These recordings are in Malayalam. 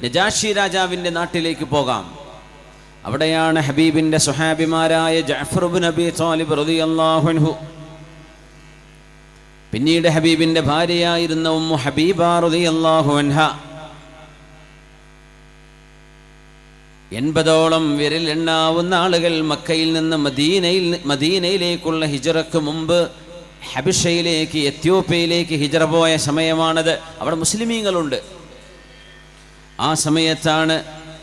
നജാഷി രാജാവിൻ്റെ നാട്ടിലേക്ക് പോകാം. അവിടെയാണ് ഹബീബിൻ്റെ സ്വഹാബിമാരായ ജഅഫർ ഇബ്നു അബീ ത്വാലിബ് റളിയല്ലാഹു അൻഹു, പിന്നീട് ഹബീബിൻ്റെ ഭാര്യയായിരുന്ന ഉമ്മു ഹബീബ റളിയല്ലാഹു അൻഹ, 80ഓളം വിരലെണ്ണാവുന്ന ആളുകൾ മക്കയിൽ നിന്ന് മദീനയിലേക്കുള്ള ഹിജ്റക്ക് മുമ്പ് ഹബിഷയിലേക്ക്, എത്യോപ്യയിലേക്ക് ഹിജ്റ പോയ സമയമാണത്. അവിടെ മുസ്ലിമീങ്ങളുണ്ട്. ആ സമയത്താണ്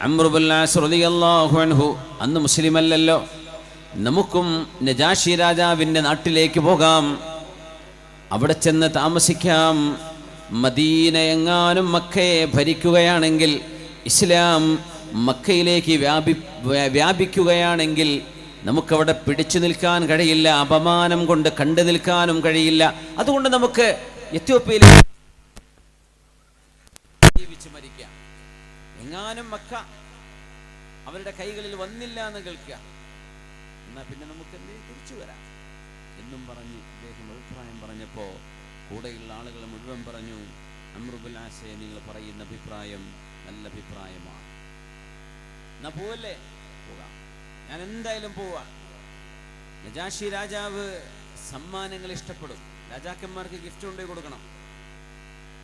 അംർ ഇബ്നുൽ ആസ് റളിയല്ലാഹു അൻഹു, അന്ന് മുസ്ലിമല്ലല്ലോ, നമുക്കും നജാഷി രാജാവിൻ്റെ നാട്ടിലേക്ക് പോകാം, അവിടെ ചെന്ന് താമസിക്കാം. മദീന എങ്ങാനും മക്കയെ ഭരിക്കുകയാണെങ്കിൽ, ഇസ്ലാം മക്കയിലേക്ക് വ്യാപിക്കുകയാണെങ്കിൽ നമുക്കവിടെ പിടിച്ചു നിൽക്കാൻ കഴിയില്ല, അപമാനം കൊണ്ട് കണ്ടു നിൽക്കാനും കഴിയില്ല. അതുകൊണ്ട് നമുക്ക് എത്യോപ്യയിൽ ജീവിച്ച് മരിക്കാം. എങ്ങാനും മക്ക അവരുടെ കൈകളിൽ വന്നില്ല എന്ന് കേൾക്കുക, എന്നാൽ പിന്നെ നമുക്ക് തിരിച്ചു വരാം എന്നും പറഞ്ഞ് അദ്ദേഹം അഭിപ്രായം പറഞ്ഞപ്പോൾ കൂടെയുള്ള ആളുകൾ മുഴുവൻ പറഞ്ഞു, അംർ ഇബ്നുൽ ആസേ, നിങ്ങൾ പറയുന്ന അഭിപ്രായം നല്ല അഭിപ്രായമാണ്, എന്നാ പോവല്ലേ, പോകാം, ഞാൻ എന്തായാലും പോവാ. നജാഷി രാജാവ് സമ്മാനങ്ങൾ ഇഷ്ടപ്പെടും, രാജാക്കന്മാർക്ക് ഗിഫ്റ്റ് കൊണ്ടുപോയി കൊടുക്കണം.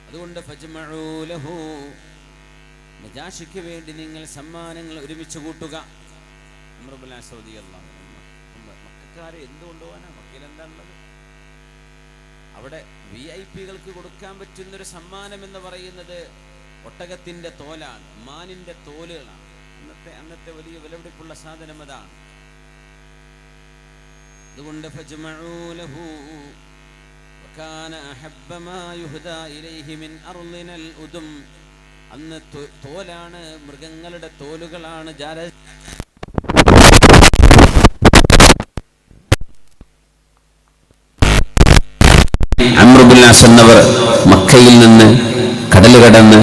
അതുകൊണ്ട് ഫജ്മഉ ലഹു, നജാഷിക്ക് വേണ്ടി നിങ്ങൾ സമ്മാനങ്ങൾ ഒരുമിച്ച് കൂട്ടുക. അംർ ഇബ്നുൽ ആസ് റളിയല്ലാഹു അൻഹു, മക്കക്കാരെ എന്തുകൊണ്ടുപോകാനാ, മക്കയിൽ എന്താണുള്ളത്? അവിടെ VIP-കൾക്ക് കൊടുക്കാൻ പറ്റുന്നൊരു സമ്മാനം എന്ന് പറയുന്നത് ഒട്ടകത്തിൻ്റെ തോലാണ്, മാനിൻ്റെ തോലുകളാണ്. അന്നത്തെ വലിയ വിലപിടിപ്പുള്ള സാധനം അതാണ്. അതുകൊണ്ട് ഫജ്മഉ ലഹു വകാന അഹബ്ബ മാ യുഹദാ ഇലൈഹി മിൻ അർളിനൽ ഉദും, അന്ന് തോലാണ്, മൃഗങ്ങളുടെ തോലുകളാണ് അംർ ഇബ്നുൽ ആസ് എന്നവർ മക്കയിൽ നിന്ന് കടൽ കടന്ന്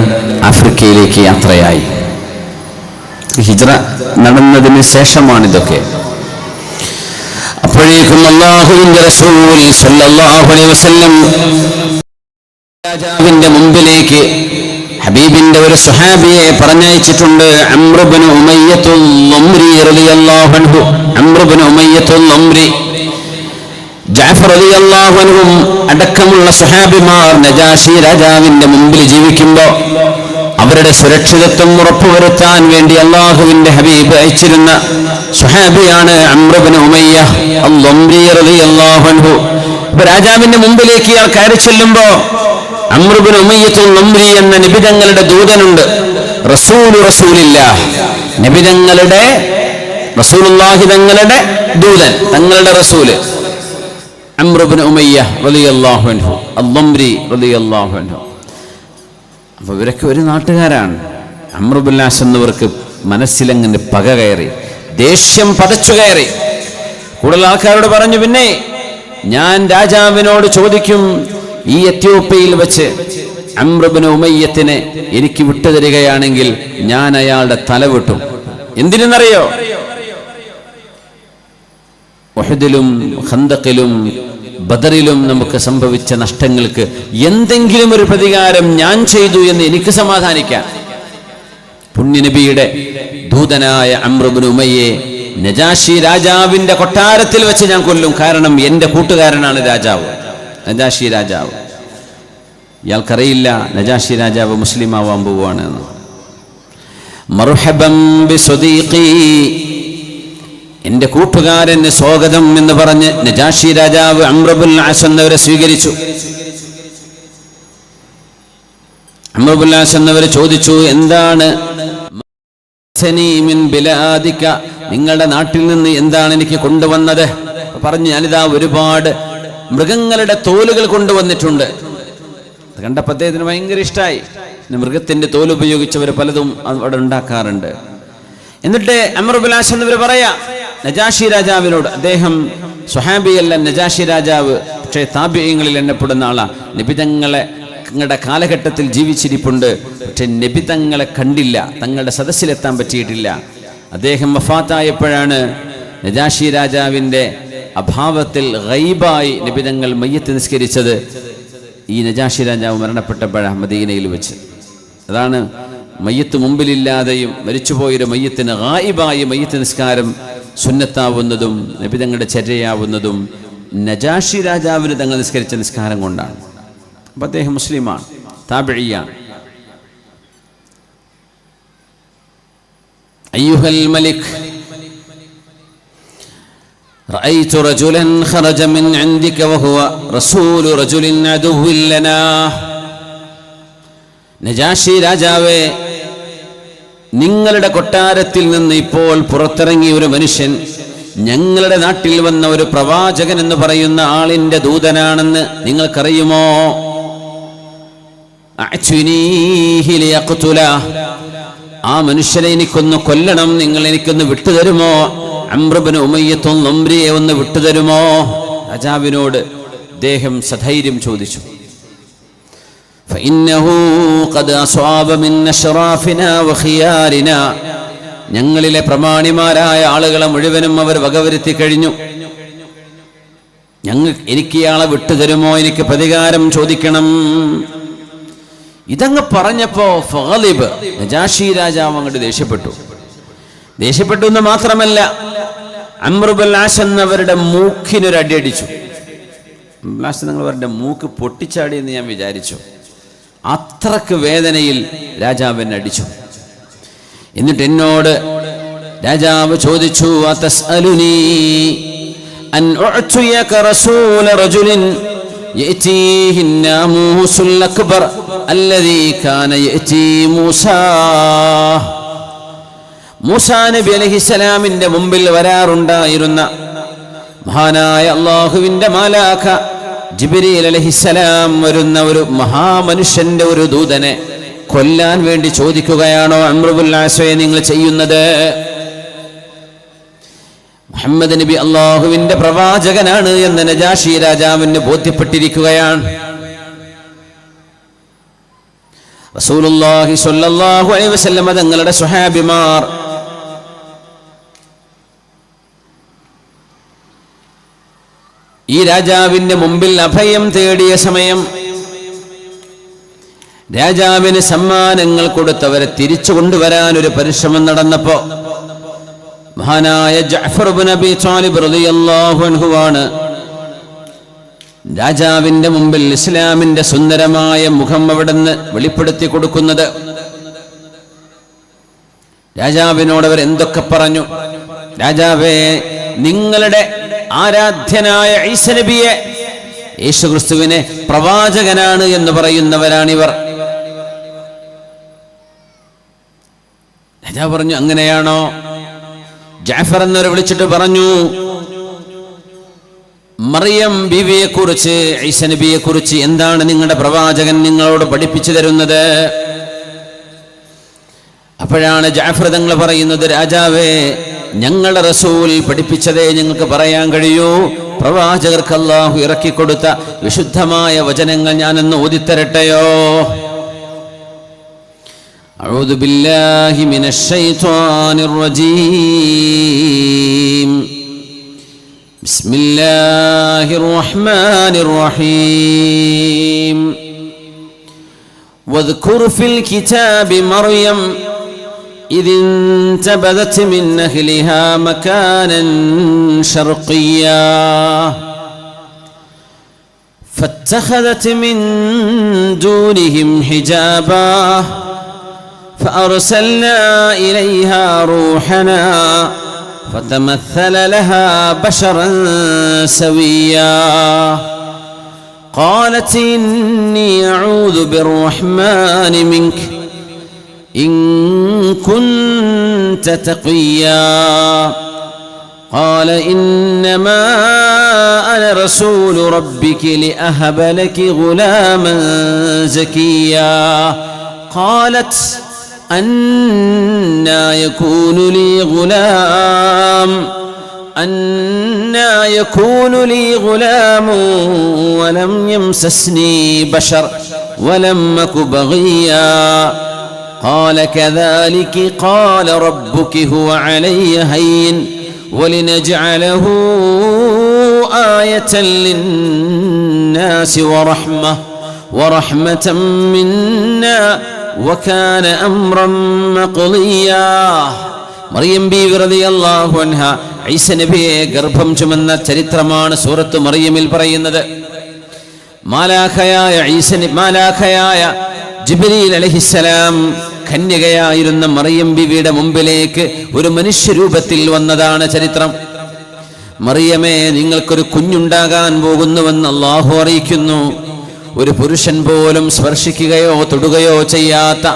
ആഫ്രിക്കയിലേക്ക് യാത്രയായി. ഹിജ്റ നടന്നതിന് ശേഷമാണിതൊക്കെ. അപ്പോഴേക്കും അല്ലാഹുവിന്റെ റസൂൽ സല്ലല്ലാഹു അലൈഹി വസല്ലം രാജാവിന്റെ മുമ്പിലേക്ക് ഹബീബിന്റെ ഒരു സ്വഹാബിയെ പറഞ്ഞയച്ചിട്ടുണ്ട്. അംർ ഇബ്നു ഉമയ്യത്തുൽ ലംരി റളിയല്ലാഹു അൻഹു. അംർ ഇബ്നു ഉമയ്യത്തുൽ ലംരി, ജഅഫർ റളിയല്ലാഹു അൻഹു അടക്കമുള്ള സ്വഹാബിമാർ നജാഷി രാജാവിന്റെ മുമ്പിൽ ജീവിക്കുമ്പോൾ അവരുടെ സുരക്ഷിതത്വം ഉറപ്പുവരുത്താൻ വേണ്ടി അല്ലാഹുവിന്റെ ഹബീബ് അയച്ചിരുന്ന സ്വഹാബിയാണ് അംർ ഇബ്നു ഉമയ്യ അൽ-ലംരി റളിയല്ലാഹു അൻഹു. രാജാവിന്റെ മുമ്പിലേക്ക് ഇയാൾ കയറി ചെല്ലുമ്പോൾ അംർ ഇബ്നു ഉമയ്യത്തുൽ ലംരി എന്ന നബിതങ്ങളുടെ ദൂതനുണ്ട്. റസൂലുള്ളാഹി, നബിതങ്ങളുടെ റസൂലുള്ളാഹി തങ്ങളുടെ ദൂതൻ, തങ്ങളുടെ റസൂല് അംർ ഇബ്നു ഉമയ്യ റളിയല്ലാഹു അൻഹു അൽ-ലംരി റളിയല്ലാഹു അൻഹു. അപ്പോൾ ഇവരൊക്കെ ഒരു നാട്ടുകാരാണ്. അംർ ഇബ്നുൽ ആസ് എന്നവർക്ക് മനസ്സിലങ്ങനെ പക കയറി, ദേഷ്യം പതച്ചു കയറി. കൂടുതൽ ആൾക്കാരോട് പറഞ്ഞു, പിന്നെ ഞാൻ രാജാവിനോട് ചോദിക്കും, ഈ എത്യോപ്യയിൽ വെച്ച് അംർ ഇബ്നു ഉമയ്യത്തിനെ എനിക്ക് വിട്ടുതരികയാണെങ്കിൽ ഞാൻ അയാളുടെ തല വെട്ടും. എന്തിനെന്നറിയോ? ഉഹദിലും ഖന്തഖിലും ബദറിലും നമുക്ക് സംഭവിച്ച നഷ്ടങ്ങൾക്ക് എന്തെങ്കിലും ഒരു പ്രതികാരം ഞാൻ ചെയ്തു എന്ന് എനിക്ക് സമാധാനിക്കാൻ. പുണ്യനബിയുടെ ദൂതനായ അംർ ഇബ്നു ഉമയ്യയെ നജാഷി രാജാവിന്റെ കൊട്ടാരത്തിൽ വെച്ച് ഞാൻ കൊല്ലും. കാരണം എന്റെ കൂട്ടുകാരനാണ് രാജാവ്, നജാഷി രാജാവ്. ഇയാൾക്കറിയില്ല നജാഷി രാജാവ് മുസ്ലിം ആവാൻ പോവുകയാണ് എന്ന്. മർഹബൻ ബിസ്വദീഖി, എന്റെ കൂട്ടുകാരന് സ്വാഗതം എന്ന് പറഞ്ഞ് നജാഷി രാജാവ് അംർ ഇബ്നുൽ ആസ് എന്നവരെ സ്വീകരിച്ചു. അംർ ഇബ്നുൽ ആസ് എന്നവരെ ചോദിച്ചു, എന്താണ് നിങ്ങളുടെ നാട്ടിൽ നിന്ന് എന്താണ് എനിക്ക് കൊണ്ടുവന്നത്? പറഞ്ഞു, ഞാനിതാ ഒരുപാട് മൃഗങ്ങളുടെ തോലുകൾ കൊണ്ടുവന്നിട്ടുണ്ട്. കണ്ടപ്പോൾ അദ്ദേഹത്തിന് ഭയങ്കര ഇഷ്ടമായി. മൃഗത്തിന്റെ തോല് ഉപയോഗിച്ചവർ പലതും അവിടെ ഉണ്ടാക്കാറുണ്ട്. എന്നിട്ട് അംർ ഇബ്നുൽ ആസ് എന്നവർ പറയാ നജാഷി രാജാവിനോട്, അദ്ദേഹം സ്വഹാബിയല്ല, നജാഷി രാജാവ്, പക്ഷേ താബിഈങ്ങളിൽ എണ്ണപ്പെടുന്ന ആളാ. നബിതങ്ങളുടെ കാലഘട്ടത്തിൽ ജീവിച്ചിരിപ്പുണ്ട്, പക്ഷെ നബിതങ്ങളെ കണ്ടില്ല, തങ്ങളുടെ സദസ്സിലെത്താൻ പറ്റിയിട്ടില്ല. അദ്ദേഹം വഫാത്തായപ്പോഴാണ് നജാഷി രാജാവിൻ്റെ അഭാവത്തിൽ ഗൈബായി നബിതങ്ങൾ മയ്യത്ത് നിസ്കരിച്ചത്. ഈ നജാഷി രാജാവ് മരണപ്പെട്ടപ്പോഴാണ് മദീനയിൽ വെച്ച്. അതാണ് മയ്യത്ത് മുമ്പിലില്ലാതെയും മരിച്ചുപോയൊരു മയ്യത്തിന് ഗായിബായി മയ്യത്ത് നിസ്കാരം സുന്നത്താവുന്നതും നബി തങ്ങളുടെ ചര്യയാവുന്നതും നജാഷി രാജാവിന് തങ്ങൾ നിസ്കരിച്ച നിസ്കാരം കൊണ്ടാണ്. അപ്പം അദ്ദേഹം മുസ്ലിമാണ്, താബിഈയാണ്. അയ്യുഹൽ മലിക് റഅയ്തു റജുലൻ ഖറജ മിൻ ഇൻദിക വഹുവ റസൂലു റജുലിൻ അദുവ്വിൻ ലനാ. നജാഷി രാജാവേ, നിങ്ങളുടെ കൊട്ടാരത്തിൽ നിന്ന് ഇപ്പോൾ പുറത്തിറങ്ങിയ ഒരു മനുഷ്യൻ ഞങ്ങളുടെ നാട്ടിൽ വന്ന ഒരു പ്രവാചകൻ എന്ന് പറയുന്ന ആളിന്റെ ദൂതനാണെന്ന് നിങ്ങൾക്കറിയുമോ? അഅ്തുനീഹി ലിയഖ്തുല, ആ മനുഷ്യനെ എനിക്കൊന്ന് കൊല്ലണം, നിങ്ങൾ എനിക്കൊന്ന് വിട്ടുതരുമോ? അംർ ഇബ്നു ഉമയ്യത്തുൽ ലംരിയെ ഒന്ന് വിട്ടുതരുമോ? രാജാവിനോട് അദ്ദേഹം സധൈര്യം ചോദിച്ചു. ഫഇന്നഹു ഖദ് അസ്വാബ മിൻ അശ്റാഫിനാ വഖിയാരിനാ, ഞങ്ങളിലെ പ്രമാണിമാരായ ആളുകളെ മുഴുവനും അവർ വകവരുത്തി കഴിഞ്ഞു. എനിക്ക് ഇയാളെ വിട്ടുതരുമോ? എനിക്ക് പ്രതികാരം ചോദിക്കണം. ഇതങ്ങ് പറഞ്ഞപ്പോ ഫഗളിബ്, നജാഷി രാജാവ് അങ്ങോട്ട് ദേഷ്യപ്പെട്ടു എന്ന് മാത്രമല്ല, അംർ ഇബ്നുൽ ആസ് എന്നവരുടെ മൂക്കിനൊരു അടിയടിച്ചു. അവരുടെ മൂക്ക് പൊട്ടിച്ചാടി എന്ന് ഞാൻ വിചാരിച്ചു. അത്രക്ക് വേദനയിൽ രാജാവ് എന്നെ അടിച്ചു. എന്നിട്ട് എന്നോട് രാജാവ് ചോദിച്ചു, അതസ്അലുനി അൻ ഉഅ്തിയക റസൂല റജുലിൻ യഅതീഹി നാമൂസുൽ അക്ബർ അല്ലദീ കാന യഅതീ മൂസാ നബി അലൈഹിസ്സലാമിന്റെ മുമ്പിൽ വരാറുണ്ടായിരുന്ന മഹാനായ അല്ലാഹുവിന്റെ മാലാഖ ജിബ്രീൽ അലൈഹിസ്സലാം വരുന്ന ഒരു മഹാമനുഷ്യന്റെ ഒരു ദൂതനെ കൊല്ലാൻ വേണ്ടി ചോദിക്കുകയാണോ അംർ ഇബ്നുൽ ആസ് നിങ്ങൾ ചെയ്യുന്നത്? മുഹമ്മദ് നബി അല്ലാഹുവിന്റെ പ്രവാചകനാണ് എന്ന് നജാഷി രാജാവിന് ബോധ്യപ്പെട്ടിരിക്കുകയാണ്. റസൂലുള്ളാഹി സ്വല്ലല്ലാഹു അലൈഹി വസല്ലം തങ്ങളുടെ സ്വഹാബിമാർ ഈ രാജാവിന്റെ മുമ്പിൽ അഭയം തേടിയ സമയം രാജാവിന് സമ്മാനങ്ങൾ കൊടുത്തവരെ തിരിച്ചു കൊണ്ടുവരാൻ ഒരു പരിശ്രമം നടന്നപ്പോ മഹാനായ ജഅഫർ ഇബ്നു അബീ ത്വാലിബ് റളിയല്ലാഹു അൻഹുവാണ് രാജാവിന്റെ മുമ്പിൽ ഇസ്ലാമിന്റെ സുന്ദരമായ മുഖം അവിടുന്ന് വെളിപ്പെടുത്തി കൊടുക്കുന്നത്. രാജാവിനോട് അവർ എന്തൊക്കെ പറഞ്ഞു? രാജാവേ, നിങ്ങളുടെ ആരാധ്യനായ ഈസ നബിയെ, യേശുക്രിസ്തുവിനെ പ്രവാചകനാണ് എന്ന് പറയുന്നവരാണിവർ. രാജാവ് പറഞ്ഞു, അങ്ങനെയാണോ? ജഅഫർ എന്നവരെ വിളിച്ചിട്ട് പറഞ്ഞു, മറിയം ബീവിയെ കുറിച്ച്, ഈസ നബിയെ കുറിച്ച് എന്താണ് നിങ്ങളുടെ പ്രവാചകൻ നിങ്ങളോട് പഠിപ്പിച്ചു തരുന്നത്? അപ്പോഴാണ് ജഅഫർ തങ്ങൾ പറയുന്നത്, രാജാവേ, ഞങ്ങളുടെ റസൂൽ പഠിപ്പിച്ചതേ ഞങ്ങൾക്ക് പറയാൻ കഴിയൂ. പ്രവാചകർക്ക് അല്ലാഹു ഇറക്കിക്കൊടുത്ത വിശുദ്ധമായ വചനങ്ങൾ ഞാനൊന്ന് ഓതിത്തരട്ടെയോ? അഊദു ബില്ലാഹി മിനശ് ശൈത്വാനിർ റജീം. ബിസ്മില്ലാഹിർ റഹ്മാനിർ റഹീം. വദ്കുർ ഫിൽ കിതാബി മറിയം إذ انتبذت من أهلها مكانا شرقيا فاتخذت من دونهم حجابا فأرسلنا إليها روحنا فتمثل لها بشرا سويا قالت إني أعوذ بالرحمن منك إن كنت تقيا قال إنما أنا رسول ربك لأهب لك غلاما زكيا قالت أنى يكون لي غلام ولم يمسسني بشر ولم أك بغيا قال كذلك قال ربك هو علي هين ولنجعله آية للناس ورحمة منا വകാന അംറൻ മഖ്ളിയാ. മറിയം ബീവി റളിയല്ലാഹു അൻഹ ഈസ നബിയെ ഗർഭം ചുമന്ന ചരിത്രമാണ് സൂറത്ത് മറിയമിൽ പറയുന്നത്. മാലാഖയായ ജിബ്രീൽ അലൈഹിസ്സലാം കന്യകയായിരുന്ന മറിയം ബീവിയുടെ മുമ്പിലേക്ക് ഒരു മനുഷ്യരൂപത്തിൽ വന്നതാണ് ചരിത്രം. മറിയമേ, നിങ്ങൾക്കൊരു കുഞ്ഞുണ്ടാകാൻ പോകുന്നുവെന്ന് അല്ലാഹു അറിയിക്കുന്നു. ഒരു പുരുഷൻ പോലും സ്പർശിക്കുകയോ തൊടുകയോ ചെയ്യാത്ത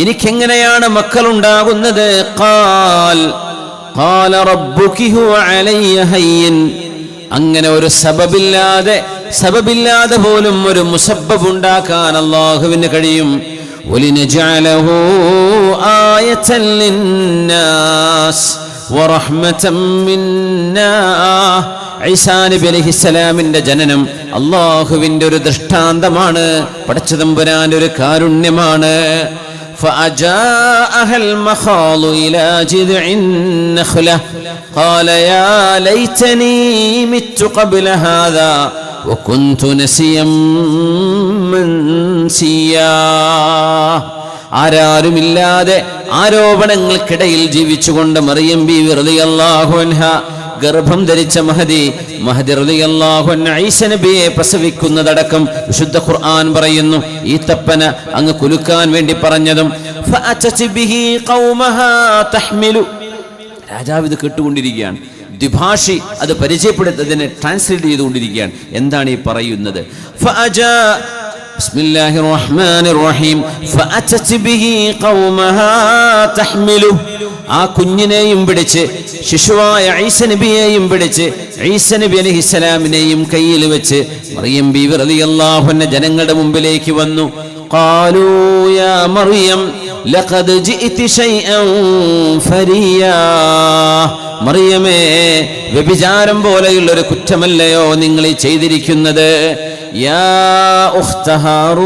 എനിക്കെങ്ങനെയാണ് മക്കളുണ്ടാകുന്നത്? ഖാല റബ്ബുകി ഹുവ അലയ്യ ഹയ്യിൻ. അങ്ങനെ ഒരു സബബില്ലാതെ പോലും ഒരു മുസബ്ബബ് ഉണ്ടാക്കാൻ അല്ലാഹുവിന് കഴിയും. വലിനജഅലഹു ആയതൻ ലിന്നാസ് വറഹ്മതൻ മിന്നാ. ഈസാ നബി അലൈഹിസ്സലാമിന്റെ ജനനം അല്ലാഹുവിന്റെ ഒരു ദൃഷ്ടാന്തമാണ്, പടച്ചതമ്പുരാന്റെ ഒരു കാരുണ്യമാണ്. فأجاءها المخاض إلى جذع النخلة قال يا ليتني مت قبل هذا وكنت نسيا منسيا. ആരാരുമില്ലാതെ ആരോപണങ്ങൾക്കിടയിൽ ജീവിച്ചുകൊണ്ട് മറിയം ബീവി റളിയല്ലാഹു അൻഹ ഗർഭം ധരിച്ച മഹദി റളിയല്ലാഹു അൻഹു ഈസ നബിയെ പ്രസവിക്കുന്നതടക്കം വിശുദ്ധ ഖുർആൻ പറയുന്നു. ഈ തപ്പന അങ്ങ് കുലുക്കാൻ വേണ്ടി പറഞ്ഞതും ഫഅതത് ബിഹി ഖൗമഹാ തഹ്മിലു. രാജാവ് ഇത് കേട്ടുകൊണ്ടിരിക്കുകയാണ്. ദ്വിഭാഷി അത് പരിചയപ്പെടുത്തതിനെ ട്രാൻസ്ലേറ്റ് ചെയ്തുകൊണ്ടിരിക്കുകയാണ്. എന്താണ് ഈ പറയുന്നത്? ബിസ്മില്ലാഹിർ റഹ്മാനിർ റഹീം. ഫഅതത് ബിഹി ഖൗമഹാ തഹ്മിലു. ആ കുഞ്ഞിനെയും പിടിച്ച്, ശിശുവായ ഈസ നബിയെയും പിടിച്ച്, ഈസ നബി അലൈഹിസ്സലാമിനെയും കയ്യിൽ വെച്ച് മറിയം ബീവി റളിയല്ലാഹു അൻഹ ജനങ്ങളുടെ മുമ്പിലേക്ക് വന്നു. ഖാലൂ യാ മറിയം ലഖദ് ജിഇതി ശൈഅൻ ഫരിയാ. മറിയമേ, വ്യഭിചാരം പോലെയുള്ള ഒരു കുറ്റമല്ലയോ നിങ്ങൾ ഈ ചെയ്തിരിക്കുന്നത്? യാ ഉഖ്ത ഹാറൂൻ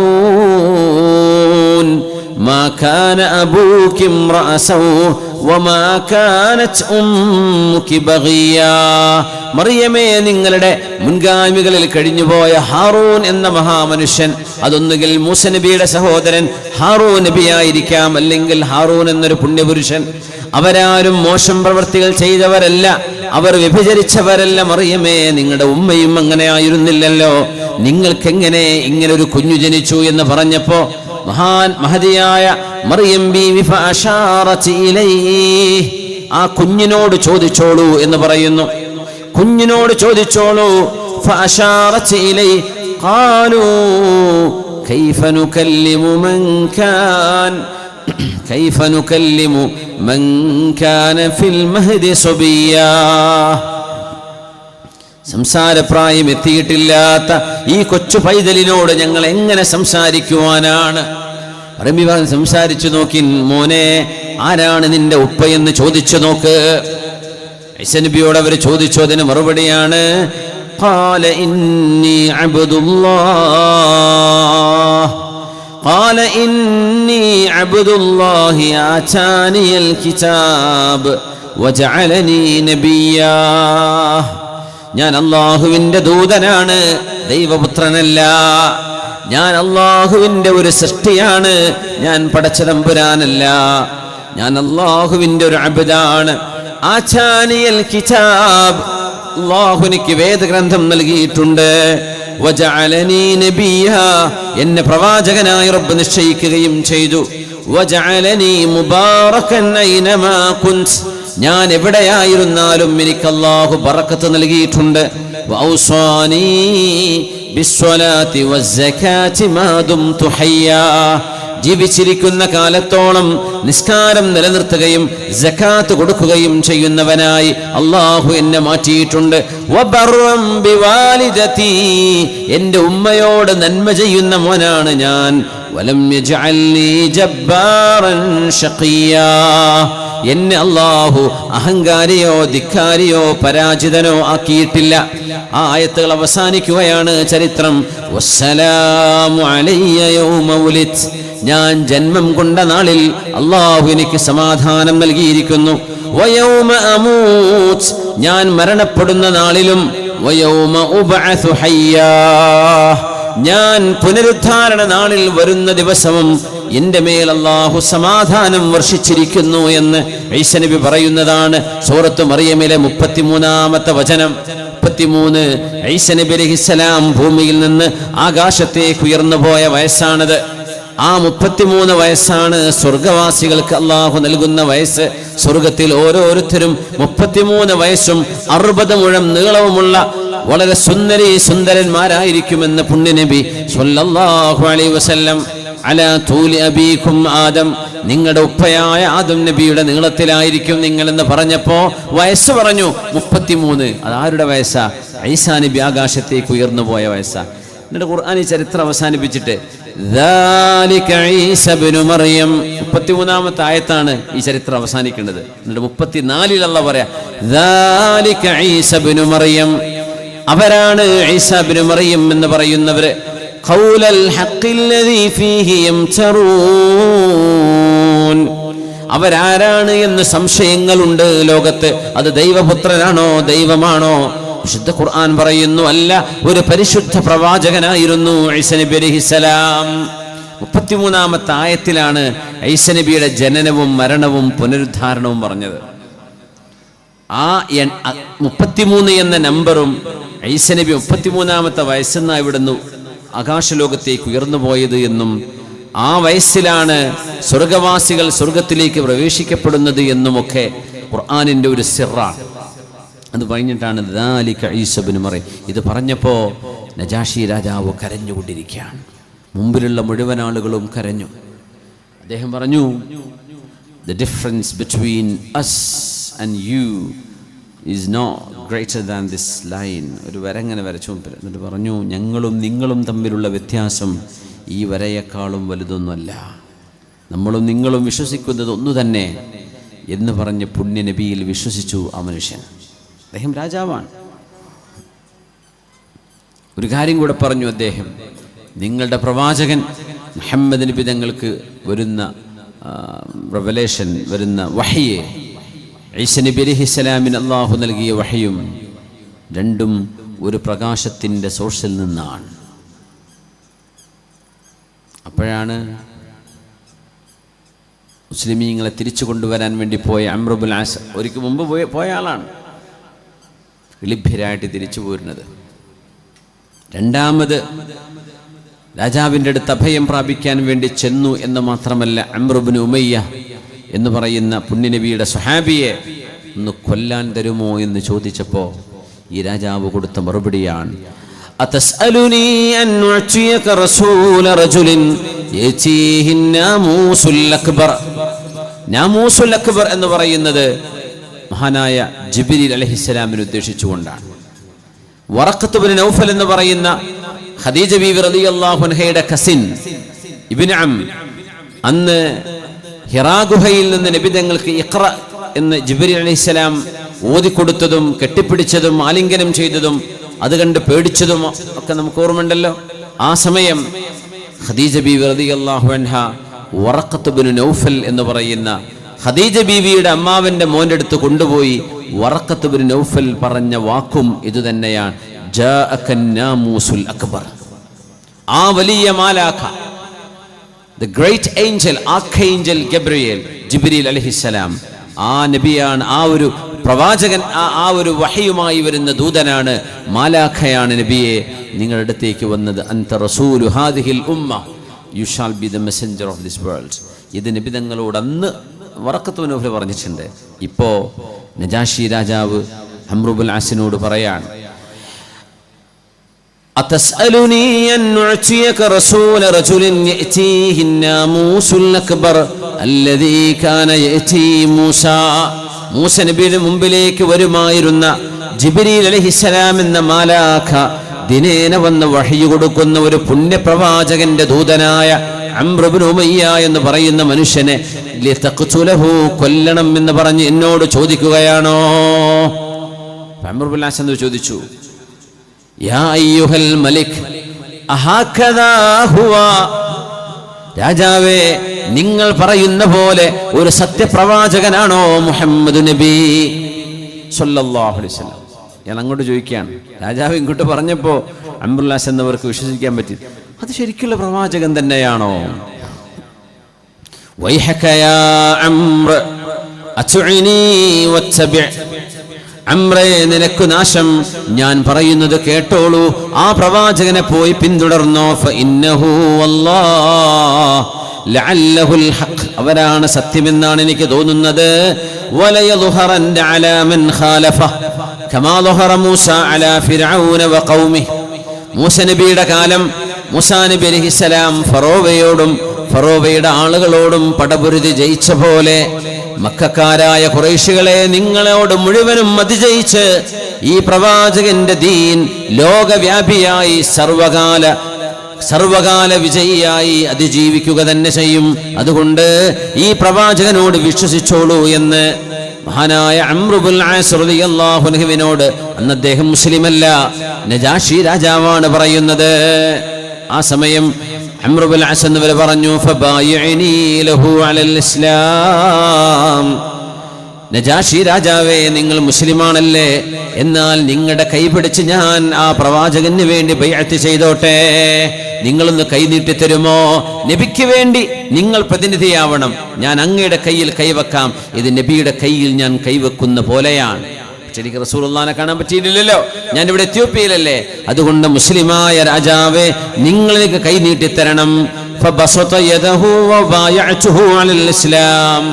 മാ കാന അബൂകി ഇംറഅ സൗ വമാ കാനത് ഉമ്മുകി ബഗിയാ. മറിയമേ, നിങ്ങളുടെ മുൻഗാമികളിൽ കഴിഞ്ഞുപോയ ഹാറൂൻ എന്ന മഹാമനുഷ്യൻ, അതൊന്നുകിൽ മൂസ നബിയുടെ സഹോദരൻ ഹാറൂൻ നബിയായിരിക്കാം, അല്ലെങ്കിൽ ഹാറൂൻ എന്നൊരു പുണ്യപുരുഷൻ. അവരാരും മോശം പ്രവർത്തികൾ ചെയ്തവരല്ല, അവർ വ്യഭിചരിച്ചവരല്ല. മറിയമേ, നിങ്ങളുടെ ഉമ്മയും അങ്ങനെ ആയിരുന്നില്ലല്ലോ, നിങ്ങൾക്കെങ്ങനെ ഇങ്ങനെ ഒരു കുഞ്ഞു ജനിച്ചു എന്ന് പറഞ്ഞപ്പോ മഹദിയായ മറിയം ബീവി ഫഅശാറത് ഇലൈഹി. ആ കുഞ്ഞിനോട് ചോദിച്ചോളൂ എന്ന് പറയുന്നു. കുഞ്ഞിനോട് ചോദിച്ചോളൂ. ഫഅശാറത് ഇലൈഹി ഖാലൂ കൈഫ നുകല്ലിമു മൻ കാന ഫിൽ മഹ്ദി സബിയ്യാ. സംസാരപ്രായം എത്തിയിട്ടില്ലാത്ത ഈ കൊച്ചു പൈതലിനോട് ഞങ്ങൾ എങ്ങനെ സംസാരിക്കുവാനാണ്? റബി സംസാരിച്ചു നോക്കി. മോനെ, ആരാണ് നിന്റെ ഉപ്പയെന്ന് ചോദിച്ചു നോക്ക്. ഈസ നബിയോട് അവർ ചോദിച്ചു. അതിന് മറുപടിയാണ് ഖാല ഇന്നി അബ്ദുല്ലാഹി ആതാനിയൽ കിതാബ് വജഅലനി നബിയ്യാ. ഞാൻ അല്ലാഹുവിന്റെ ദൂതനാണ്, ദൈവപുത്രനല്ല. ഞാൻ അല്ലാഹുവിന്റെ ഒരു സൃഷ്ടിയാണ്, ഞാൻ പടച്ച തമ്പുരാനല്ല. ഞാൻ അല്ലാഹുവിന്റെ ഒരു അബ്ദാണ്. ആതാനിയൽ കിതാബ്, അല്ലാഹു എനിക്ക് വേദഗ്രന്ഥം നൽകിയിട്ടുണ്ട്. വജഅലനി നബിയ്യാ, എന്നെ പ്രവാചകനായി റബ്ബ് നിശ്ചയിക്കുകയും ചെയ്തു. വജഅലനി മുബാറകൻ ഐനമാ കുൻത്, ഞാൻ എവിടെയായിരുന്നാലും എനിക്ക് അല്ലാഹു ബറക്കത്ത് നൽകിയിട്ടുണ്ട്. വഔസാനി ബിസ്സലാത്തി വസ്സകാത്തി മാ ദുംതു ഹയ്യാ, ജീവിച്ചിരിക്കുന്ന കാലത്തോളം നിസ്കാരം നിലനിർത്തുകയും സകാത്ത് കൊടുക്കുകയും ചെയ്യുന്നവനായി അല്ലാഹു എന്നെ മാറ്റിയിട്ടുണ്ട്. വബർറൻ ബിവാലിദതി, എൻ്റെ ഉമ്മയോട് നന്മ ചെയ്യുന്ന മോനാണ് ഞാൻ. വലം യജ്അൽനി ജബ്ബാറൻ ശഖിയാ, എന്നെ അല്ലാഹു അഹങ്കാരിയോ ധിക്കാരിയോ പരാജിതനോ ആക്കിയിട്ടില്ല. ആ ആയത്തുകൾ അവസാനിക്കുകയാണ് ചരിത്രം. വസ്സലാമു അലയ്യ യൗമ ഉലിദ്, ഞാൻ ജന്മം കൊണ്ട നാളിൽ അല്ലാഹു എനിക്ക് സമാധാനം നൽകിയിരിക്കുന്നു. വയൗമ അമൂത്, ഞാൻ മരണപ്പെടുന്ന നാളിലും. വയൗമ ഉബ്അസു ഹയ്യാ, ഞാൻ പുനരുദ്ധാരണ നാളിൽ വരുന്ന ദിവസവും എൻ്റെ മേൽ അല്ലാഹു സമാധാനം വർഷിച്ചിരിക്കുന്നു എന്ന് ഈസ നബി പറയുന്നതാണ്. സൂറത്ത് മറിയമിലെ 33-ാമത്തെ വചനം. 33 ഈസ നബി അലൈഹിസ്സലാം ഭൂമിയിൽ നിന്ന് ആകാശത്തേക്ക് ഉയർന്നു പോയ വയസ്സാണത്. ആ 33 വയസ്സാണ് സ്വർഗവാസികൾക്ക് അല്ലാഹു നൽകുന്ന വയസ്സ്. സ്വർഗത്തിൽ ഓരോരുത്തരും 33 വയസ്സും 60 മുഴം നീളവുമുള്ള വളരെ സുന്ദരന്മാരായിരിക്കുമെന്ന് പുണ്യനബി സ്വല്ലല്ലാഹു അലൈഹി വസല്ലം. അലാ തൂലി അബീകും ആദം, നിങ്ങളുടെ ഉപ്പയായ ആദം നബിയുടെ നീളത്തിലായിരിക്കും നിങ്ങളെന്ന് പറഞ്ഞപ്പോ വയസ്സ് പറഞ്ഞു 33. അതാരുടെ വയസ്സാ? ഈസാ നബി ആകാശത്തേക്ക് ഉയർന്നു പോയ വയസ്സാ. എന്നിട്ട് ഖുർആൻ ഈ ചരിത്രം അവസാനിപ്പിച്ചിട്ട് 33-ാമത്തെ ആയത്താണ് ഈ ചരിത്രം അവസാനിക്കേണ്ടത്. എന്നിട്ട് 34 അല്ലാഹു പറയാ ദാലിക ഈസ ഇബ്നു മറിയം, അവരാണ് ഈസാ ഇബ്നു മറിയം എന്ന് പറയുന്നവര്. ഖൗലൽ ഹഖ്ഖില്ലദീ ഫീഹി യംതറൂൻ, അവരാരാണ് എന്ന് സംശയങ്ങളുണ്ട് ലോകത്ത്. അത് ദൈവപുത്രനാണോ ദൈവമാണോ? വിശുദ്ധ ഖുർആൻ പറയുന്നു അല്ല, ഒരു പരിശുദ്ധ പ്രവാചകനായിരുന്നു ഈസ നബി അലൈഹിസ്സലാം. 33-ാമത്തെ ആയത്തിലാണ് ഈസ നബിയുടെ ജനനവും മരണവും പുനരുദ്ധാരണവും പറഞ്ഞത്. ആ 33 എന്ന നമ്പറും ഈസ നബി 33-ാമത്തെ വയസ്സെന്ന ഇവിടുന്ന് ആകാശലോകത്തേക്ക് ഉയർന്നു പോയത് എന്നും ആ വയസ്സിലാണ് സ്വർഗവാസികൾ സ്വർഗത്തിലേക്ക് പ്രവേശിക്കപ്പെടുന്നത് എന്നുമൊക്കെ ഖുർആനിന്റെ ഒരു സിറാണ്. അത് പറഞ്ഞിട്ടാണ് ദാലിക ഈസ ഇബ്നു മറിയം. ഇത് പറഞ്ഞപ്പോൾ നജാഷി രാജാവ് കരഞ്ഞുകൊണ്ടിരിക്കുകയാണ്. മുമ്പിലുള്ള മുഴുവൻ ആളുകളും കരഞ്ഞു. അദ്ദേഹം പറഞ്ഞു, the difference between us and you is not greater than this line. ഒരു വരങ്ങനെ വരച്ചു. എന്നിട്ട് പറഞ്ഞു, ഞങ്ങളും നിങ്ങളും തമ്മിലുള്ള വ്യത്യാസം ഈ വരയേക്കാളും വലുതൊന്നുമല്ല, നമ്മളും നിങ്ങളും വിശ്വസിക്കുന്നത് ഒന്നു തന്നെ എന്ന് പറഞ്ഞ് പുണ്യ നബിയിൽ വിശ്വസിച്ചു ആ മനുഷ്യൻ. അദ്ദേഹം രാജാവാണ്. ഒരു കാര്യം കൂടെ പറഞ്ഞു അദ്ദേഹം, നിങ്ങളുടെ പ്രവാചകൻ മുഹമ്മദ് നബി തങ്ങൾക്ക് വരുന്ന റെവലേഷൻ, വരുന്ന വഹ്യ്, ഈസ നബി അലൈഹിസ്സലാമിന് അല്ലാഹു നൽകിയ വഹ്യും രണ്ടും ഒരു പ്രകാശത്തിൻ്റെ സോഴ്സിൽ നിന്നാണ്. അപ്പോഴാണ് മുസ്ലിമീങ്ങളെ തിരിച്ചു കൊണ്ടുവരാൻ വേണ്ടി പോയ അംർ ഇബ്നുൽ ആസ്, ഒരിക്കൽ മുമ്പ് പോയ ആളാണ്, ലഭ്യരായിട്ട് തിരിച്ചു പോരുന്നത്. രണ്ടാമത് രാജാവിൻ്റെ അടുത്ത് അഭയം പ്രാപിക്കാൻ വേണ്ടി ചെന്നു എന്ന് മാത്രമല്ല, അംർ ഇബ്നു ഉമയ്യ എന്ന് പറയുന്ന പുണ്യനബിയുടെ സ്വഹാബിയെ ഒന്ന് കൊല്ലാൻ തരുമോ എന്ന് ചോദിച്ചപ്പോൾ ഈ രാജാവ് കൊടുത്ത മറുപടിയാണ്, അതസ്അലുനി അൻ ഉഅ്തിയക റസൂല റജുലിൻ യതീഹി നാമൂസുൽ അക്ബർ. നാമൂസുൽ അക്ബർ എന്ന് പറയുന്നത് മഹാനായ ജിബ്രീൽ അലൈഹിസ്സലാമിനെ ഉദ്ദേശിച്ചുകൊണ്ടാണ്. വറഖത്ത് ഇബ്നു നൗഫൽ എന്ന് പറയുന്ന ഖദീജ ബീവി റളിയല്ലാഹു അൻഹയുടെ കസിൻ ഇബ്നു അം, അന്ന് ഹിറാ ഗുഹയിൽ നിന്ന് നബി തങ്ങൾക്ക് ഇഖ്റ എന്ന് ജിബ്രീൽ അലൈഹിസ്സലാം ഓതിക്കൊടുത്തതും കെട്ടിപ്പിടിച്ചതും ആലിംഗനം ചെയ്തതും അത് കണ്ട് പേടിച്ചതും ഒക്കെ നമുക്ക് ഓർമ്മയുണ്ടല്ലോ. ആ സമയം ഖദീജ ബീവി റളിയല്ലാഹു അൻഹ വറഖത്ത് ഇബ്നു നൗഫൽ എന്ന് പറയുന്ന ഖദീജ ബീവിയുടെ അമ്മാവന്റെ മോന്റെ അടുത്ത് കൊണ്ടുപോയി വറഖത്ത് ഇബ്നു നൗഫൽ പറഞ്ഞ വാക്കും ഇതുതന്നെയാണ്, ജാഅക നാമൂസുൽ അക്ബർ. ആ വലിയ മാലാഖ, the great angel, archangel Gabriel, ജിബ്രീൽ അലൈഹിസ്സലാം, ആ നബിയാണ്, ആ ഒരു പ്രവാചകൻ, ആ ഒരു വഹയുമായി വരുന്ന ദൂതനാണ്, മാലാഖയാണ് നബിയെ നിങ്ങളുടെ അടുത്തേക്ക് വന്നത്. അൻത റസൂലു ഹാദിഹിൽ ഉമ്മ, you shall be the messenger of this world. ഇത് നബി തങ്ങളോട് അന്ന് വറഖത്ത് ഇബ്നു നൗഫൽ പറഞ്ഞിട്ടുണ്ട്. ഇപ്പോ നജാഷി രാജാവ് അംർ ഇബ്നുൽ ആസിനോട് പറയാണ്, അതസ്അലുനി അൻ ഉഅ്തിയക റസൂല റജുലിൻ യഅതീഹി നാമൂസുൽ അക്ബർ അല്ലദീ കാന യഅതീ മൂസാ. മൂസ നബിയുടെ മുമ്പിലേക്ക് വരുമായിരുന്ന ജിബ്രീൽ അലൈഹിസ്സലാം എന്ന മാലാഖ, ദിനേന വന്ന് വഹ്യ് കൊടുക്കുന്ന ഒരു പുണ്യപ്രവാചകന്റെ ദൂതനായ അംർ ഇബ്നു ഉമയ്യ എന്ന് പറയുന്ന മനുഷ്യനെ ലിതഖ്തുലഹു, കൊല്ലണം എന്ന് പറഞ്ഞ് എന്നോട് ചോദിക്കുകയാണോ? അംർ ഇബ്നുൽ ആസ് എന്ന് ചോദിച്ചു, യാ അയ്യുഹൽ മലിക് അഹകദാ ഹുവ, രാജാവേ നിങ്ങൾ പറയുന്ന പോലെ ഒരു സത്യപ്രവാചകനാണോ മുഹമ്മദ് നബി സല്ലല്ലാഹു അലൈഹി വസല്ലം? ഞാൻ അങ്ങോട്ട് ചോദിക്കുകയാണ്. രാജാവ് ഇങ്ങോട്ട് പറഞ്ഞപ്പോൾ അംറുൽ ആസ് എന്നവർക്ക് വിശ്വസിക്കാൻ പറ്റി, അത് ശരിക്കുള്ള പ്രവാചകൻ തന്നെയാണോ? വൈഹക യാ അംർ അത്ഉനി വത്തബിഅ, അംറേ നിനക്ക് നാശം, ഞാൻ പറയുന്നത് കേട്ടോളൂ, ആ പ്രവാചകനെ പോയി പിന്തുടർന്നോ. ഫഇന്നഹു വല്ലാഹ് ലഅല്ലഹുൽ ഹഖ്, അവരാണ് സത്യമെന്നാണ് എനിക്ക് തോന്നുന്നത്. വലയദ്ഹറന്ന അലാ മൻ ഖാലഫ കമാ ദഹറ മൂസ അലാ ഫിർഔന വഖൗമിഹി, മൂസ നബിയുടെ കാലം മൂസാ നബി അലൈഹിസ്സലാം ഫറോവയോടും ഫറോവയുടെ ആളുകളോടും പടപൊരുതി ജയിച്ച പോലെ മക്കക്കാരായ ഖുറൈശികളെ നിങ്ങളോട് മുഴുവനും അതിജയിച്ച് ഈ പ്രവാചകന്റെ ദീൻ ലോകവ്യാപിയായി സർവകാല വിജയിയായി അതിജീവിക്കുക തന്നെ ചെയ്യും. അതുകൊണ്ട് ഈ പ്രവാചകനോട് വിശ്വസിച്ചോളൂ എന്ന് മഹാനായ അംർ ഇബ്നുൽ ആസ് റളിയല്ലാഹു അൻഹുവിനോട്, അന്ന് അദ്ദേഹം മുസ്ലിമല്ല, നജാഷി രാജാവാണ് പറയുന്നത്. ആ സമയം അംർ ഇബ്നുൽ ആസ് എന്നവർ പറഞ്ഞു, ഫബായിഅനി ലഹു അലൽ ഇസ്ലാം, നജാഷി രാജാവേ നിങ്ങൾ മുസ്ലിമാണല്ലേ, എന്നാൽ നിങ്ങളുടെ കൈപിടിച്ച് ഞാൻ ആ പ്രവാചകന് വേണ്ടി ബൈഅത്ത് ചെയ്തോട്ടെ, നിങ്ങളൊന്ന് കൈ നീട്ടി തരുമോ? നബിക്ക് വേണ്ടി നിങ്ങൾ പ്രതിനിധിയാവണം, ഞാൻ അങ്ങയുടെ കയ്യിൽ കൈവെക്കാം, ഇത് നബിയുടെ കയ്യിൽ ഞാൻ കൈവെക്കുന്ന പോലെയാണ്. ശരിക്ക് റസൂലുള്ളാഹിനെ കാണാൻ പറ്റിയില്ലല്ലോ, ഞാൻ ഇവിടെ എത്യോപ്യയിലല്ലേ, അതുകൊണ്ട് മുസ്ലിമായ രാജാവേ നിങ്ങൾ എനിക്ക് കൈ നീട്ടി തരണം. ഫബസത യദഹു വബായഅതുഹു അലൽ ഇസ്ലാം,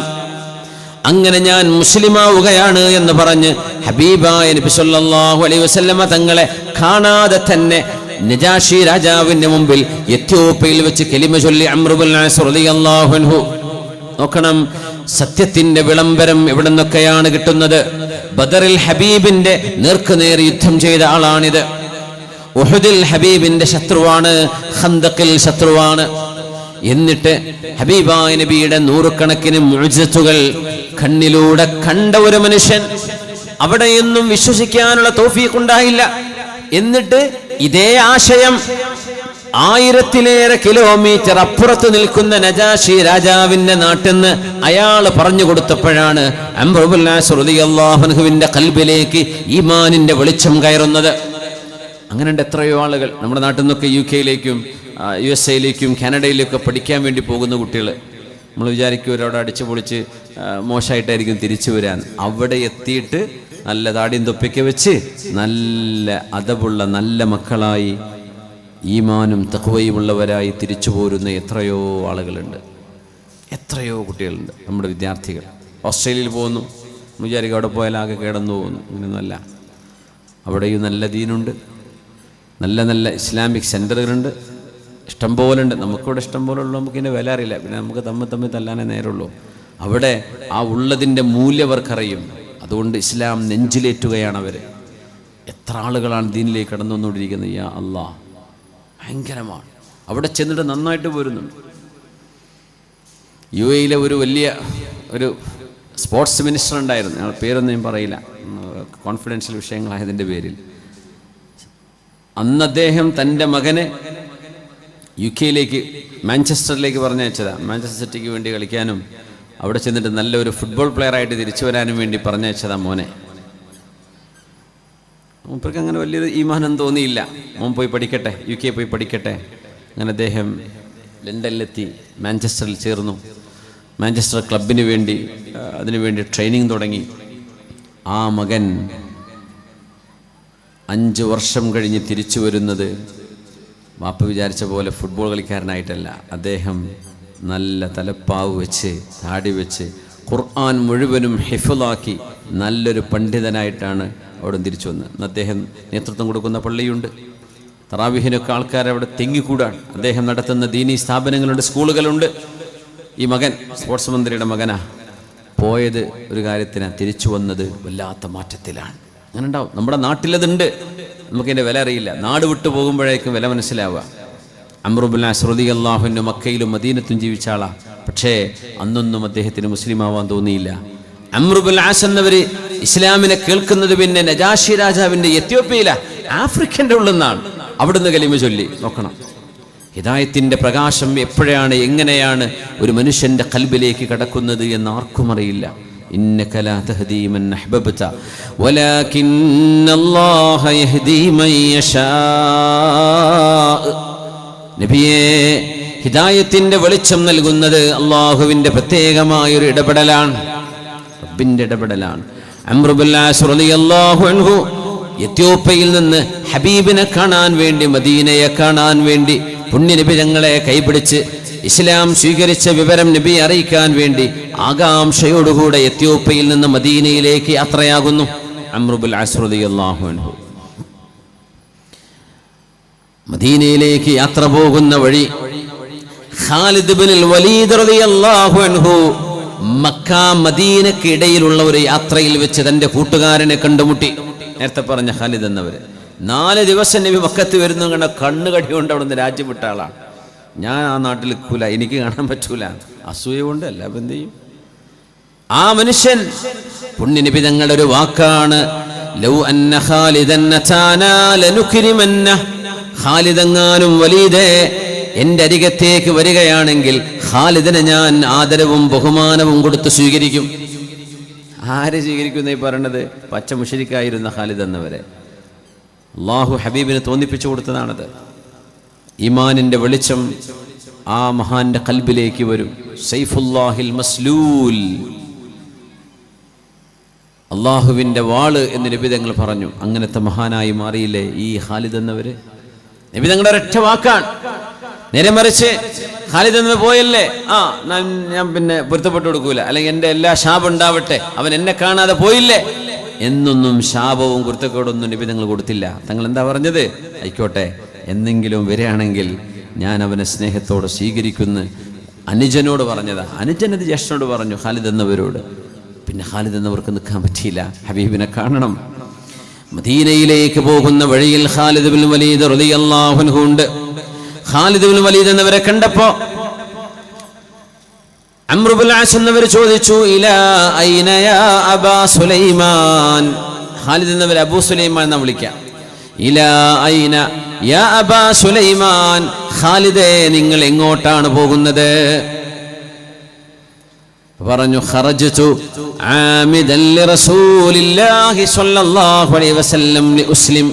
അങ്ങനെ ഞാൻ മുസ്ലിമാവുകയാണ് എന്ന് പറഞ്ഞ് ഹബീബായ നബി സല്ലല്ലാഹു അലൈഹി വസല്ലമ തങ്ങളെ കാണാതെ തന്നെ നജാഷി രാജാവിന്റെ മുമ്പിൽ എത്യോപ്യയിൽ വെച്ച് കലിമ ചൊല്ലി അംർ ഇബ്നുൽ ആസ് റളിയല്ലാഹു അൻഹു. നോക്കണം, സത്യത്തിന്റെ വിളംബരം എവിടെ നിന്നൊക്കെയാണ് കിട്ടുന്നത്. ബദറിൽ ഹബീബിന്റെ നേർക്കുനേർ യുദ്ധം ചെയ്ത ആളാണിത്. ഉഹുദിൽ ഹബീബിന്റെ ശത്രുവാണ്, ഖന്തഖിൽ ശത്രുവാണ്. എന്നിട്ട് ഹബീബായ നബിയുടെ നൂറുകണക്കിന് മുഅ്ജിസത്തുകൾ കണ്ണിലൂടെ കണ്ട ഒരു മനുഷ്യൻ, അവിടെയൊന്നും വിശ്വസിക്കാനുള്ള തൗഫീഖ് ഉണ്ടായില്ല. എന്നിട്ട് ഇതേ ആശയം 1000-ലേറെ കിലോമീറ്റർ അപ്പുറത്ത് നിൽക്കുന്ന നജാഷി രാജാവിന്റെ നാട്ടിൽ നിന്ന് അയാൾ പറഞ്ഞു കൊടുത്തപ്പോഴാണ് അംർ ഇബ്നുൽ ആസ് റളിയല്ലാഹു അൻഹുവിന്റെ ഖൽബിലേക്ക് ഈമാനിന്റെ വെളിച്ചം കയറുന്നത്. അങ്ങനെയുണ്ട് എത്രയോ ആളുകൾ നമ്മുടെ നാട്ടിൽ നിന്നൊക്കെ UK-യിലേക്കും USA-യിലേക്കും കാനഡയിലേക്കും പഠിക്കാൻ വേണ്ടി പോകുന്ന കുട്ടികൾ. നമ്മൾ വിചാരിക്കും അവരവിടെ അടിച്ചു പൊളിച്ച് മോശമായിട്ടായിരിക്കും തിരിച്ചു വരാൻ. അവിടെ എത്തിയിട്ട് നല്ല താടിയും തൊപ്പിയൊക്കെ വെച്ച് നല്ല അദബുള്ള നല്ല മക്കളായി ഈമാനും തഖ്വയുമുള്ളവരായി തിരിച്ചു പോരുന്ന എത്രയോ ആളുകളുണ്ട്, എത്രയോ കുട്ടികളുണ്ട്. നമ്മുടെ വിദ്യാർത്ഥികൾ ഓസ്ട്രേലിയയിൽ പോകുന്നു, വിചാരിക്കും അവിടെ പോയാൽ ആകെ കിടന്നു പോകുന്നു. അങ്ങനെയൊന്നുമല്ല, അവിടെയും നല്ല ദീനുണ്ട്, നല്ല നല്ല ഇസ്ലാമിക് സെൻ്ററുകളുണ്ട്, ഇഷ്ടംപോലെ ഉണ്ട്. നമുക്കിവിടെ ഇഷ്ടംപോലെ ഉള്ളൂ, നമുക്കിതിൻ്റെ വില അറിയില്ല, പിന്നെ നമുക്ക് തമ്മിൽ തല്ലാനേ നേരമുള്ളൂ. അവിടെ ആ ഉള്ളതിൻ്റെ മൂല്യം അവർക്കറിയും. അതുകൊണ്ട് ഇസ്ലാം നെഞ്ചിലേറ്റുകയാണ് അവർ. എത്ര ആളുകളാണ് ദീനിലേക്ക് കടന്നു വന്നുകൊണ്ടിരിക്കുന്നത്. യാ അല്ലാഹ്, ഭയങ്കരമാണ്. അവിടെ ചെന്നിട്ട് നന്നായിട്ട് പോരുന്നുണ്ട്. UAE-യിലെ ഒരു വലിയ ഒരു സ്പോർട്സ് മിനിസ്റ്റർ ഉണ്ടായിരുന്നു, ഞങ്ങൾ പേരൊന്നും ഞാൻ പറയില്ല, കോൺഫിഡൻഷ്യൽ വിഷയങ്ങളായതിൻ്റെ പേരിൽ. അന്ന് അദ്ദേഹം തൻ്റെ മകനെ UK-യിലേക്ക് മാഞ്ചസ്റ്ററിലേക്ക് പറഞ്ഞയച്ചതാണ്. മാഞ്ചസ്റ്റർ സിറ്റിക്ക് വേണ്ടി കളിക്കാനും അവിടെ ചെന്നിട്ട് നല്ലൊരു ഫുട്ബോൾ പ്ലെയറായിട്ട് തിരിച്ചു വരാനും വേണ്ടി പറഞ്ഞയച്ചതാണ് മോനെ. മൂപ്പർക്ക് അങ്ങനെ വലിയൊരു ഈമാനം തോന്നിയില്ല. മോൻ പോയി പഠിക്കട്ടെ, UK പോയി പഠിക്കട്ടെ. അങ്ങനെ അദ്ദേഹം ലണ്ടനിലെത്തി, മാഞ്ചസ്റ്ററിൽ ചേർന്നു. മാഞ്ചസ്റ്റർ ക്ലബിന് വേണ്ടി അതിനുവേണ്ടി ട്രെയിനിങ് തുടങ്ങി. ആ മകൻ 5 വർഷം കഴിഞ്ഞ് തിരിച്ചു വരുന്നത് വാപ്പ വിചാരിച്ച പോലെ ഫുട്ബോൾ കളിക്കാരനായിട്ടല്ല. അദ്ദേഹം നല്ല തലപ്പാവ് വെച്ച് താടി വെച്ച് ഖുർആൻ മുഴുവനും ഹിഫ്ളാക്കി നല്ലൊരു പണ്ഡിതനായിട്ടാണ് അവിടെ തിരിച്ചു വന്നത്. അദ്ദേഹം നേതൃത്വം കൊടുക്കുന്ന പള്ളിയുണ്ട്, തറാവീഹിനൊക്കെ ആൾക്കാരവിടെ തിങ്ങിക്കൂടാണ്. അദ്ദേഹം നടത്തുന്ന ദീനീ സ്ഥാപനങ്ങളുണ്ട്, സ്കൂളുകളുണ്ട്. ഈ മകൻ സ്പോർട്സ് മന്ത്രിയുടെ മകനാ. പോയത് ഒരു കാര്യത്തിനാണ്, തിരിച്ചു വന്നത് വല്ലാത്ത മാറ്റത്തിലാണ്. അങ്ങനെ ഉണ്ടാവും. നമ്മുടെ നാട്ടിലതുണ്ട്, നമുക്കതിൻ്റെ വില അറിയില്ല. നാട് വിട്ടു പോകുമ്പോഴേക്കും വില മനസ്സിലാവുക. അംർ ഇബ്നുൽ ആസ് റളിയല്ലാഹു അൻഹു മക്കയിലും മദീനത്തും ജീവിച്ച ആളാ. പക്ഷേ അന്നൊന്നും അദ്ദേഹത്തിന് മുസ്ലിം ആവാൻ തോന്നിയില്ല. അംർ ഇബ്നുൽ ആസ് എന്നവര് ഇസ്ലാമിനെ കേൾക്കുന്നത് പിന്നെ നജാഷി രാജാവിൻ്റെ എത്യോപ്യയില, ആഫ്രിക്കൻ്റെ ഉള്ളിൽ അവിടുന്ന് കലിമ ചൊല്ലി. നോക്കണം, ഹിദായത്തിൻ്റെ പ്രകാശം എപ്പോഴാണ് എങ്ങനെയാണ് ഒരു മനുഷ്യൻ്റെ ഖൽബിലേക്ക് കടക്കുന്നത് എന്ന് ആർക്കും അറിയില്ല. ഇന്നക ലാ തഹ്ദീ മൻ അഹ്ബബ്ത വലാകിന്നല്ലാഹ യഹ്ദീ മൻ യശാ. നബിയേ, ഹിദായത്തിന്റെ വെളിച്ചം നൽകുന്നത് അള്ളാഹുവിന്റെ പ്രത്യേകമായൊരു ഇടപെടലാണ്, റബ്ബിന്റെ ഇടപെടലാണ്. അംർ ഇബ്നുൽ ആസ് റളിയല്ലാഹു അൻഹു എത്യോപ്യയിൽ നിന്ന് ഹബീബിനെ കാണാൻ വേണ്ടി, മദീനയെ കാണാൻ വേണ്ടി പുണ്യനബി തങ്ങളെ കൈപിടിച്ച് ഇസ്ലാം സ്വീകരിച്ച വിവരം നബി അറിയിക്കാൻ വേണ്ടി ആകാംക്ഷയോടുകൂടെ എത്യോപ്യയിൽ നിന്ന് മദീനയിലേക്ക് യാത്രയാകുന്നു അംർ ഇബ്നുൽ ആസ് റളിയല്ലാഹു അൻഹു. മദീനയിലേക്ക് യാത്ര പോകുന്ന വഴി ഖാലിദ് ഇബ്നുൽ വലീദ് റളിയല്ലാഹു അൻഹു മക്ക മദീനക്ക് ഇടയിലുള്ള ഒരു യാത്രയിൽ വെച്ച് തന്റെ കൂട്ടുകാരനെ കണ്ടുമുട്ടി. നേരത്തെ പറഞ്ഞ ഖാലിദ് എന്നവര് 4 ദിവസം നബി മക്കത്ത് വരുന്നു കണ്ട കണ്ണു കടികൊണ്ട് അവിടെ നിന്ന് രാജ്യം വിട്ട ആളാണ്. ഞാൻ ആ നാട്ടിൽ നിൽക്കൂല, എനിക്ക് കാണാൻ പറ്റൂല, അസൂയ കൊണ്ട് അല്ല, അപ്പം എന്ത് ചെയ്യും? ആ മനുഷ്യൻ പുണ്യനബി തങ്ങളുടെ ഒരു വാക്കാണ്, ലൗ അന്ന ഖാലിദൻ അതാനാ ലനുക്രിമന്നഹ്, ഖാലിദെങ്ങാനും വലീദേ എന്റെ അരികത്തേക്ക് വരികയാണെങ്കിൽ ഖാലിദിനെ ഞാൻ ആദരവും ബഹുമാനവും കൊടുത്ത് സ്വീകരിക്കും. ആര് സ്വീകരിക്കുന്ന ഈ പറയണത്? പച്ച മുശ്രിക്കായിരുന്ന ഖാലിദ് എന്നവരെ അള്ളാഹു ഹബീബിന് തോന്നിപ്പിച്ചു കൊടുത്തതാണത്. ഈമാനിന്റെ വെളിച്ചം ആ മഹാന്റെ ഖൽബിലേക്ക് വരും. സൈഫുല്ലാഹിൽ മസ്ലൂൽ, അള്ളാഹുവിന്റെ വാള് എന്ന് നബി തങ്ങൾ പറഞ്ഞു. അങ്ങനത്തെ മഹാനായി മാറിയില്ലേ ഈ ഖാലിദ് എന്നവര്? നബി തങ്ങളുടെ ഒരൊറ്റ വാക്കാണ്. നേരെ മറിച്ച് ഖാലിദ് എന്ന് പോയല്ലേ, ഞാൻ പിന്നെ പൊരുത്തപ്പെട്ടു കൊടുക്കൂല, അല്ലെങ്കിൽ എൻ്റെ എല്ലാ ശാപം ഉണ്ടാവട്ടെ, അവൻ എന്നെ കാണാതെ പോയില്ലേ എന്നൊന്നും ശാപവും കുരുത്തക്കേടൊന്നും നബി തങ്ങൾ കൊടുത്തില്ല. തങ്ങൾ എന്താ പറഞ്ഞത്? ആയിക്കോട്ടെ, എന്തെങ്കിലും വരികയാണെങ്കിൽ ഞാൻ അവനെ സ്നേഹത്തോടെ സ്വീകരിക്കുന്നു. അനുജനോട് പറഞ്ഞതാ, അനുജനത് ജ്യേഷ്ഠനോട് പറഞ്ഞു ഖാലിദ് എന്നവരോട്. പിന്നെ ഖാലിദ് എന്നവർക്ക് നിൽക്കാൻ പറ്റിയില്ല, ഹബീബിനെ കാണണം. മദീനയിലേക്ക് പോകുന്ന വഴിയിൽ ഖാലിദ് ഇബ്നുൽ വലീദ് റളിയല്ലാഹു അൻഹു ഉണ്ട്. ഖാലിദ് ഇബ്നുൽ വലീദ് എന്നവരെ കണ്ടപ്പോ അംർ ഇബ്നുൽ ആസ് എന്നവർ ചോദിച്ചു, ഇലാ ഐന യാ അബാ സുലൈമാൻ. ഖാലിദ് എന്നവരെ അബൂ സുലൈമാൻ എന്നാ വിളിക്കാം. ഇലാ ഐന യാ അബാ സുലൈമാൻ, ഖാലിദേ നിങ്ങൾ എങ്ങോട്ടാണ് പോകുന്നത്? പറഞ്ഞു, ഖറജ്തു ആമിദൻ ലിറസൂലില്ലാഹി സ്വല്ലല്ലാഹു അലൈഹി വസല്ലം ലിഉസ്ലിം,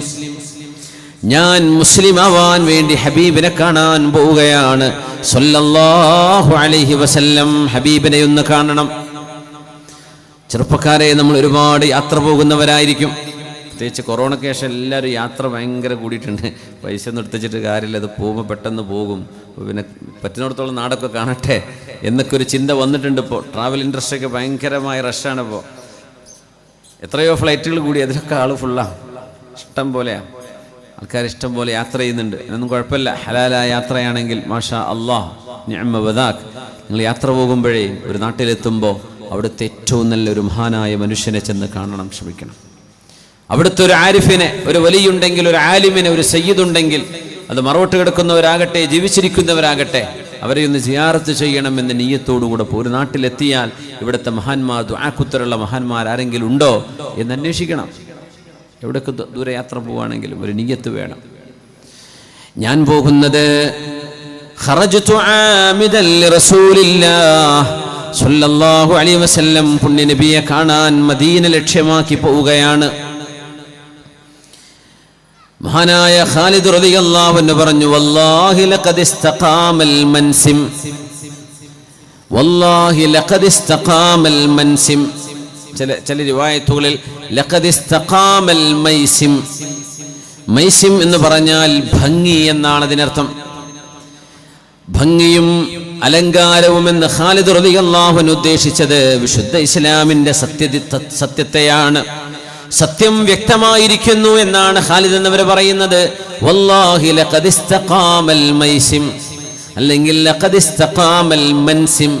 ഞാൻ മുസ്ലിം ആവാൻ വേണ്ടി ഹബീബിനെ കാണാൻ പോവുകയാണ് സ്വല്ലല്ലാഹു അലൈഹി വസല്ലം. ഹബീബിനെ ഒന്ന് കാണണം. ചെറുപ്പക്കാരെ, നമ്മൾ ഒരുപാട് യാത്ര പോകുന്നവരായിരിക്കും. പ്രത്യേകിച്ച് കൊറോണയ്ക്ക് ശേഷം എല്ലാവരും യാത്ര ഭയങ്കര കൂടിയിട്ടുണ്ട്. പൈസ ഒന്നും എടുത്തിച്ചിട്ട് കാര്യമില്ല, അത് പോകുമ്പോൾ പെട്ടെന്ന് പോകും, പിന്നെ പറ്റുന്നിടത്തോളം നാടൊക്കെ കാണട്ടെ എന്നൊക്കെ ഒരു ചിന്ത വന്നിട്ടുണ്ട്. ഇപ്പോൾ ട്രാവൽ ഇൻഡസ്ട്രിയൊക്കെ ഭയങ്കരമായ റഷാണ്. ഇപ്പോൾ എത്രയോ ഫ്ലൈറ്റുകൾ കൂടി, അതിലൊക്കെ ആൾ ഫുള്ളാണ്, ഇഷ്ടം പോലെയാണ്, ആൾക്കാർ ഇഷ്ടം പോലെ യാത്ര ചെയ്യുന്നുണ്ട്. എന്നൊന്നും കുഴപ്പമില്ല, ഹലാലായ യാത്രയാണെങ്കിൽ മാഷാ അല്ലാഹ് നിഅമ വദാക്. നിങ്ങൾ യാത്ര പോകുമ്പോഴേ ഒരു നാട്ടിലെത്തുമ്പോൾ അവിടുത്തെ ഏറ്റവും നല്ലൊരു മഹാനായ മനുഷ്യനെ ചെന്ന് കാണണം, ശ്രമിക്കണം. അവിടുത്തെ ഒരു ആരിഫിനെ, ഒരു വലിയുണ്ടെങ്കിൽ, ഒരു ആലിമിനെ, ഒരു സയ്യിദുണ്ടെങ്കിൽ, അത് മറവട്ട് കിടക്കുന്നവരാകട്ടെ ജീവിച്ചിരിക്കുന്നവരാകട്ടെ, അവരെ ഒന്ന് സിയാറത്ത് ചെയ്യണമെന്ന നിയ്യത്തോടുകൂടെ ഒരു നാട്ടിലെത്തിയാൽ ഇവിടുത്തെ മഹാന്മാർ, ദുആക്കുത്തരുള്ള മഹാന്മാർ ആരെങ്കിലും ഉണ്ടോ എന്ന് അന്വേഷിക്കണം. എവിടേക്ക് ദൂരയാത്ര പോവുകയാണെങ്കിലും ഒരു നിയ്യത്ത് വേണം. ഞാൻ പോകുന്നത് ഖറജ്തു ആമിദൻ ലിറസൂലില്ലാഹ് സ്വല്ലല്ലാഹു അലൈഹി വസല്ലം, പുണ്യ നബിയെ കാണാൻ മദീന ലക്ഷ്യമാക്കി പോവുകയാണ്. മഹാനായ ഖാലിദ് റളിയല്ലാഹു അൻഹു പറഞ്ഞു, വല്ലാഹി ലഖദ് ഇസ്തഖാമൽ മൻസിം, വല്ലാഹി ലഖദ് ഇസ്തഖാമൽ മൻസിം. ചില റിവായത്തുകളിൽ ലഖദ് ഇസ്തഖാമൽ മൈസിം. മൈസിം എന്ന് പറഞ്ഞാൽ ഭംഗി എന്നാണ് അതിനർത്ഥം. ഭംഗിയും അലങ്കാരവും എന്ന് ഖാലിദ് റളിയല്ലാഹു അൻഹു ഉദ്ദേശിച്ചത് വിശുദ്ധ ഇസ്ലാമിന്റെ സത്യത്തെയാണ്. സത്യം വ്യക്തമായിരിക്കുന്നു എന്നാണ് ഖാലിദ് എന്നവർ പറയുന്നത്. വല്ലാഹി ലഖദ് ഇസ്തഖാമൽ മൈസിം, അല്ലെങ്കിൽ ലഖദ് ഇസ്തഖാമൽ മൻസിം.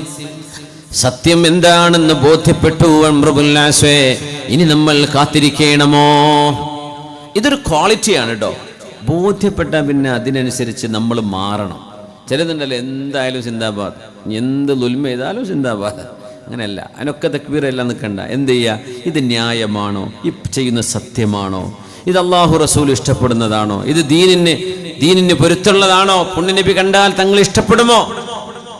സത്യം എന്താണെന്ന് ബോധ്യപ്പെട്ടു അംർ ഇബ്നുൽ ആസ്. ഇനി നമ്മൾ കാത്തിരിക്കണമോ? ഇതൊരു ക്വാളിറ്റിയാണ് കേട്ടോ. ബോധ്യപ്പെട്ട പിന്നെ അതിനനുസരിച്ച് നമ്മൾ മാറണം. ചിലതുണ്ടല്ലോ, എന്തായാലും സിന്ദാബാദ്, എന്ത് ദുൽമ ചെയ്താലും സിന്ദാബാദ്, അങ്ങനെയല്ല. അതിനൊക്കെ തക്ബീർ എല്ലാം നിൽക്കണ്ട. എന്ത് ചെയ്യുക? ഇത് ന്യായമാണോ? ഈ ചെയ്യുന്ന സത്യമാണോ? ഇത് അള്ളാഹു റസൂൽ ഇഷ്ടപ്പെടുന്നതാണോ? ഇത് ദീനിന് പൊരുത്തുള്ളതാണോ? പുണ്യനബി കണ്ടാൽ തങ്ങൾ ഇഷ്ടപ്പെടുമോ?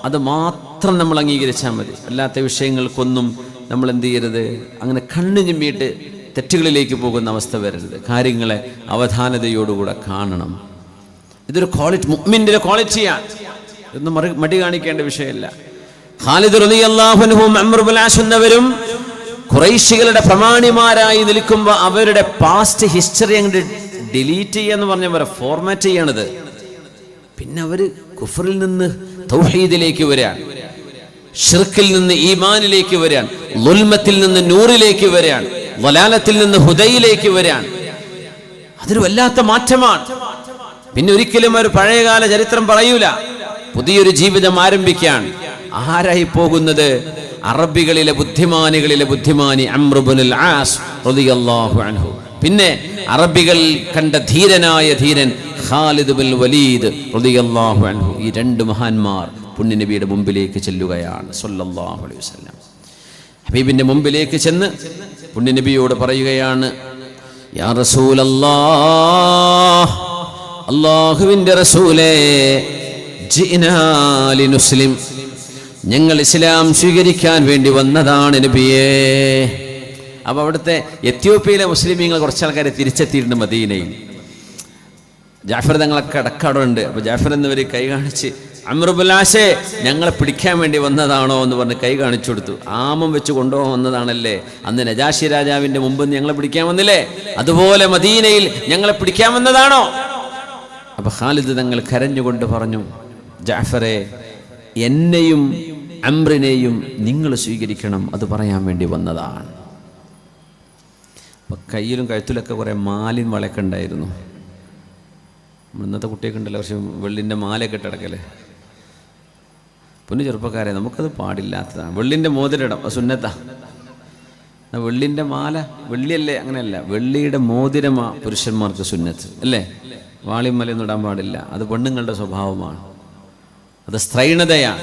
അത് മാത്രം നമ്മൾ അംഗീകരിച്ചാൽ മതി. അല്ലാത്ത വിഷയങ്ങൾക്കൊന്നും നമ്മൾ എന്ത് ചെയ്യരുത്, അങ്ങനെ കണ്ണു ചിമ്മിയിട്ട് തെറ്റുകളിലേക്ക് പോകുന്ന അവസ്ഥ വരരുത്. കാര്യങ്ങളെ അവധാനതയോടുകൂടെ കാണണം. ഇതൊരു ക്വാളിറ്റി, മുഅ്മിന്റെ ക്വാളിറ്റിയാണ്. ഇതൊന്നും മടി കാണിക്കേണ്ട വിഷയമല്ല. ഖാലിദ് റളിയല്ലാഹു അൻഹും അംർ ഇബ്നുൽ ആസ് എന്നവരും ഖുറൈശികളുടെ പ്രമാണിമാരായി നിൽക്കുമ്പോൾ അവരുടെ പാസ്റ്റ് ഹിസ്റ്ററി അങ്ങോട്ട് ഡിലീറ്റ് ചെയ്യാന്ന് പറഞ്ഞ പോലെ ഫോർമാറ്റ് ചെയ്യണത്. പിന്നെ അവര് കുഫറിൽ നിന്ന് തൗഹീദിലേക്ക് വരാൻ, ഷിർക്കിൽ നിന്ന് ഈമാനിലേക്ക് വരാൻ, ളുൽമത്തിൽ നിന്ന് നൂറിലേക്ക് വരാൻ, വലാലത്തിൽ നിന്ന് ഹുദയിലേക്ക് വരാൻ. അതൊരു വല്ലാത്ത മാറ്റമാണ്. പിന്നെ ഒരിക്കലും ഒരു പഴയകാല ചരിത്രം പറയൂല, പുതിയൊരു ജീവിതം ആരംഭിക്കാൻ. ആരായി പോകുന്നത്? അറബികളിലെ ബുദ്ധിമാനി അംർ ഇബ്നുൽ ആസ് റളിയല്ലാഹു അൻഹു. പിന്നെ അറബികൾ കണ്ട ധീരനായ ധീരൻ ഖാലിദ് ബിൻ വലീദ് റളിയല്ലാഹു അൻഹു. ഈ രണ്ട് മഹാന്മാർ പുണ്യനബിയുടെ മുമ്പിലേക്ക് ചെല്ലുകയാണ് സല്ലല്ലാഹു അലൈഹി വസല്ലം. ഹബീബിന്റെ മുമ്പിലേക്ക് ചെന്ന് പുണ്യനബിയോട് പറയുകയാണ്, യാ റസൂലല്ലാഹ്, അല്ലാഹുവിന്റെ റസൂലേ, ജിനാ ലിനുസ്ലിം, ഞങ്ങൾ ഇസ്ലാം സ്വീകരിക്കാൻ വേണ്ടി വന്നതാണ് നബിയേ. അപ്പോൾ അവിടുത്തെ എത്യോപ്യയിലെ മുസ്ലിമീങ്ങൾ കുറച്ച് ആൾക്കാരെ തിരിച്ചെത്തിയിട്ടുണ്ട് മദീനയിൽ. ജാഫർ തങ്ങളൊക്കെ അടക്കാടുണ്ട്. അപ്പോൾ ജാഫർ എന്നിവർ കൈ കാണിച്ച്, അംർ ഇബ്നുൽ ആസ് ഞങ്ങളെ പിടിക്കാൻ വേണ്ടി വന്നതാണോ എന്ന് പറഞ്ഞ് കൈ കാണിച്ചു കൊടുത്തു. ആമം വെച്ച് കൊണ്ടുപോകാൻ വന്നതാണല്ലേ, അന്ന് നജാഷി രാജാവിൻ്റെ മുമ്പ് ഞങ്ങളെ പിടിക്കാൻ വന്നില്ലേ, അതുപോലെ മദീനയിൽ ഞങ്ങളെ പിടിക്കാൻ വന്നതാണോ? അപ്പോൾ ഖാലിദ് തങ്ങൾ കരഞ്ഞുകൊണ്ട് പറഞ്ഞു, ജാഫറെ, എന്നെയും അംറിനെയും നിങ്ങൾ സ്വീകരിക്കണം, അത് പറയാൻ വേണ്ടി വന്നതാണ്. അപ്പം കയ്യിലും കഴുത്തിലൊക്കെ കുറേ മാലിൻ വളയൊക്കെ ഉണ്ടായിരുന്നു. ഇന്നത്തെ കുട്ടിയൊക്കെ ഉണ്ടല്ലോ പക്ഷെ വെള്ളിൻ്റെ മാലയൊക്കെ ഇട്ടടക്കല്ലേ. പൊന്നു ചെറുപ്പക്കാരെ, നമുക്കത് പാടില്ലാത്തതാണ്. വെള്ളിൻ്റെ മോതിരം സുന്നത്താ. വെള്ളിൻ്റെ മാല വെള്ളിയല്ലേ? അങ്ങനെയല്ല, വെള്ളിയുടെ മോതിരമാ പുരുഷന്മാർക്ക് സുന്നത്ത് അല്ലേ. വാളിയും മലയൊന്നും ഇടാൻ പാടില്ല, അത് പെണ്ണുങ്ങളുടെ സ്വഭാവമാണ്, അത് സ്ത്രൈണതയാണ്.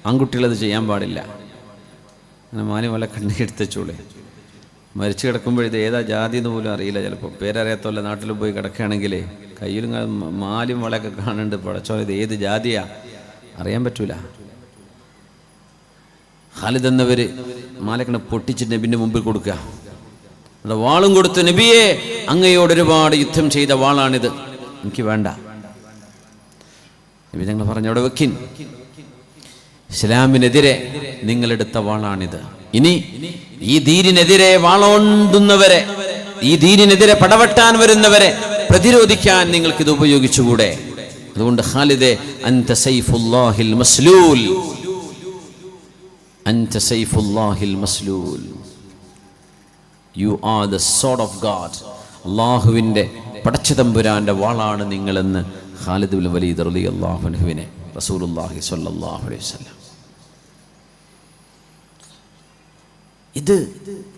ആൺകുട്ടികളത് ചെയ്യാൻ പാടില്ല. അങ്ങനെ മാലി മല കണ്ണി എടുത്തോളേ. മരിച്ചു കിടക്കുമ്പോൾ ഇത് ഏതാ ജാതി എന്ന് പോലും അറിയില്ല. ചിലപ്പോൾ പേരറിയാത്തല്ല നാട്ടിൽ പോയി കിടക്കുകയാണെങ്കിലേ കയ്യിലും മാലും വളയൊക്കെ കാണുന്നുണ്ട്. പടച്ചോ, ഇത് ഏത് ജാതിയാ അറിയാൻ പറ്റൂല. ഖാലിദ് എന്നവർ മാലക്കണ പൊട്ടിച്ച് നബിൻ്റെ മുമ്പിൽ കൊടുക്കുക. അവിടെ വാളും കൊടുത്തു, നബിയെ, അങ്ങയോട് ഒരുപാട് യുദ്ധം ചെയ്ത വാളാണിത്, എനിക്ക് വേണ്ട. നബി തങ്ങൾ പറഞ്ഞു, അവിടെ വെക്കിൻ, ഇസ്ലാമിനെതിരെ നിങ്ങളെടുത്ത വാളാണിത്. ഇനി ഈ ദീനിനെതിരെ വാളോണ്ടുന്നവരെ, ഈ ദീനിനെതിരെ പടവെട്ടാൻ വരുന്നവരെ പ്രതിരോധിക്കാൻ നിങ്ങൾക്കിത് ഉപയോഗിച്ചുകൂടെ? അതുകൊണ്ട് ഖാലിദേ, അൻത സൈഫുല്ലാഹിൽ മസ്ലൂൽ, അൻത സൈഫുല്ലാഹിൽ മസ്ലൂൽ, you are the sword of God, അള്ളാഹുവിൻ്റെ പടച്ചതമ്പുരാൻ്റെ വാളാണ് നിങ്ങളെന്ന് ഖാലിദ് ഇബ്നുൽ വലീദ് റളിയല്ലാഹു അൻഹുവിനെ റസൂലുള്ളാഹി സ്വല്ലല്ലാഹു അലൈഹി വസല്ലം. ഇത്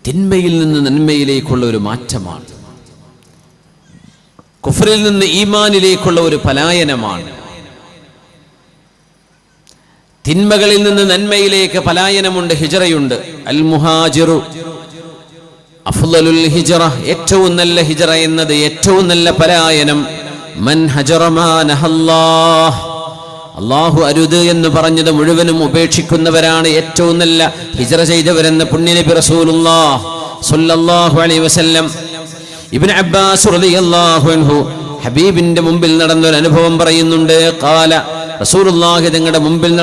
തിന്മയിൽ നിന്ന് നന്മയിലേക്കുള്ള ഒരു മാറ്റമാണ്, കുഫറിൽ നിന്ന് ഈമാനിലേക്കുള്ള ഒരു പലായനമാണ്. തിന്മകളിൽ നിന്ന് നന്മയിലേക്ക് പലായനമുണ്ട്, ഹിജറയുണ്ട്. അൽ മുഹാജിറു അഫ്ളലുൽ ഹിജറ, ഏറ്റവും നല്ല ഹിജറ എന്നത്, ഏറ്റവും നല്ല പലായനം, മൻ ഹജറ മാ നഹല്ലാഹ്, അള്ളാഹു അരുത് എന്ന് പറഞ്ഞത് മുഴുവനും ഉപേക്ഷിക്കുന്നവരാണ് ഏറ്റവും നല്ല ഹിജറ ചെയ്തവരെന്ന് പുണ്യനബി റസൂലുള്ളാഹി സ്വല്ലല്ലാഹു അലൈഹി വസല്ലം. ഇബ്നു അബ്ബാസ് റളിയല്ലാഹു അൻഹു ഹബീബിന്റെ മുമ്പിൽ നടന്നൊരു അനുഭവം പറയുന്നുണ്ട്. ഖാല, റസൂലുള്ളാഹി തങ്ങളുടെ മുമ്പിൽ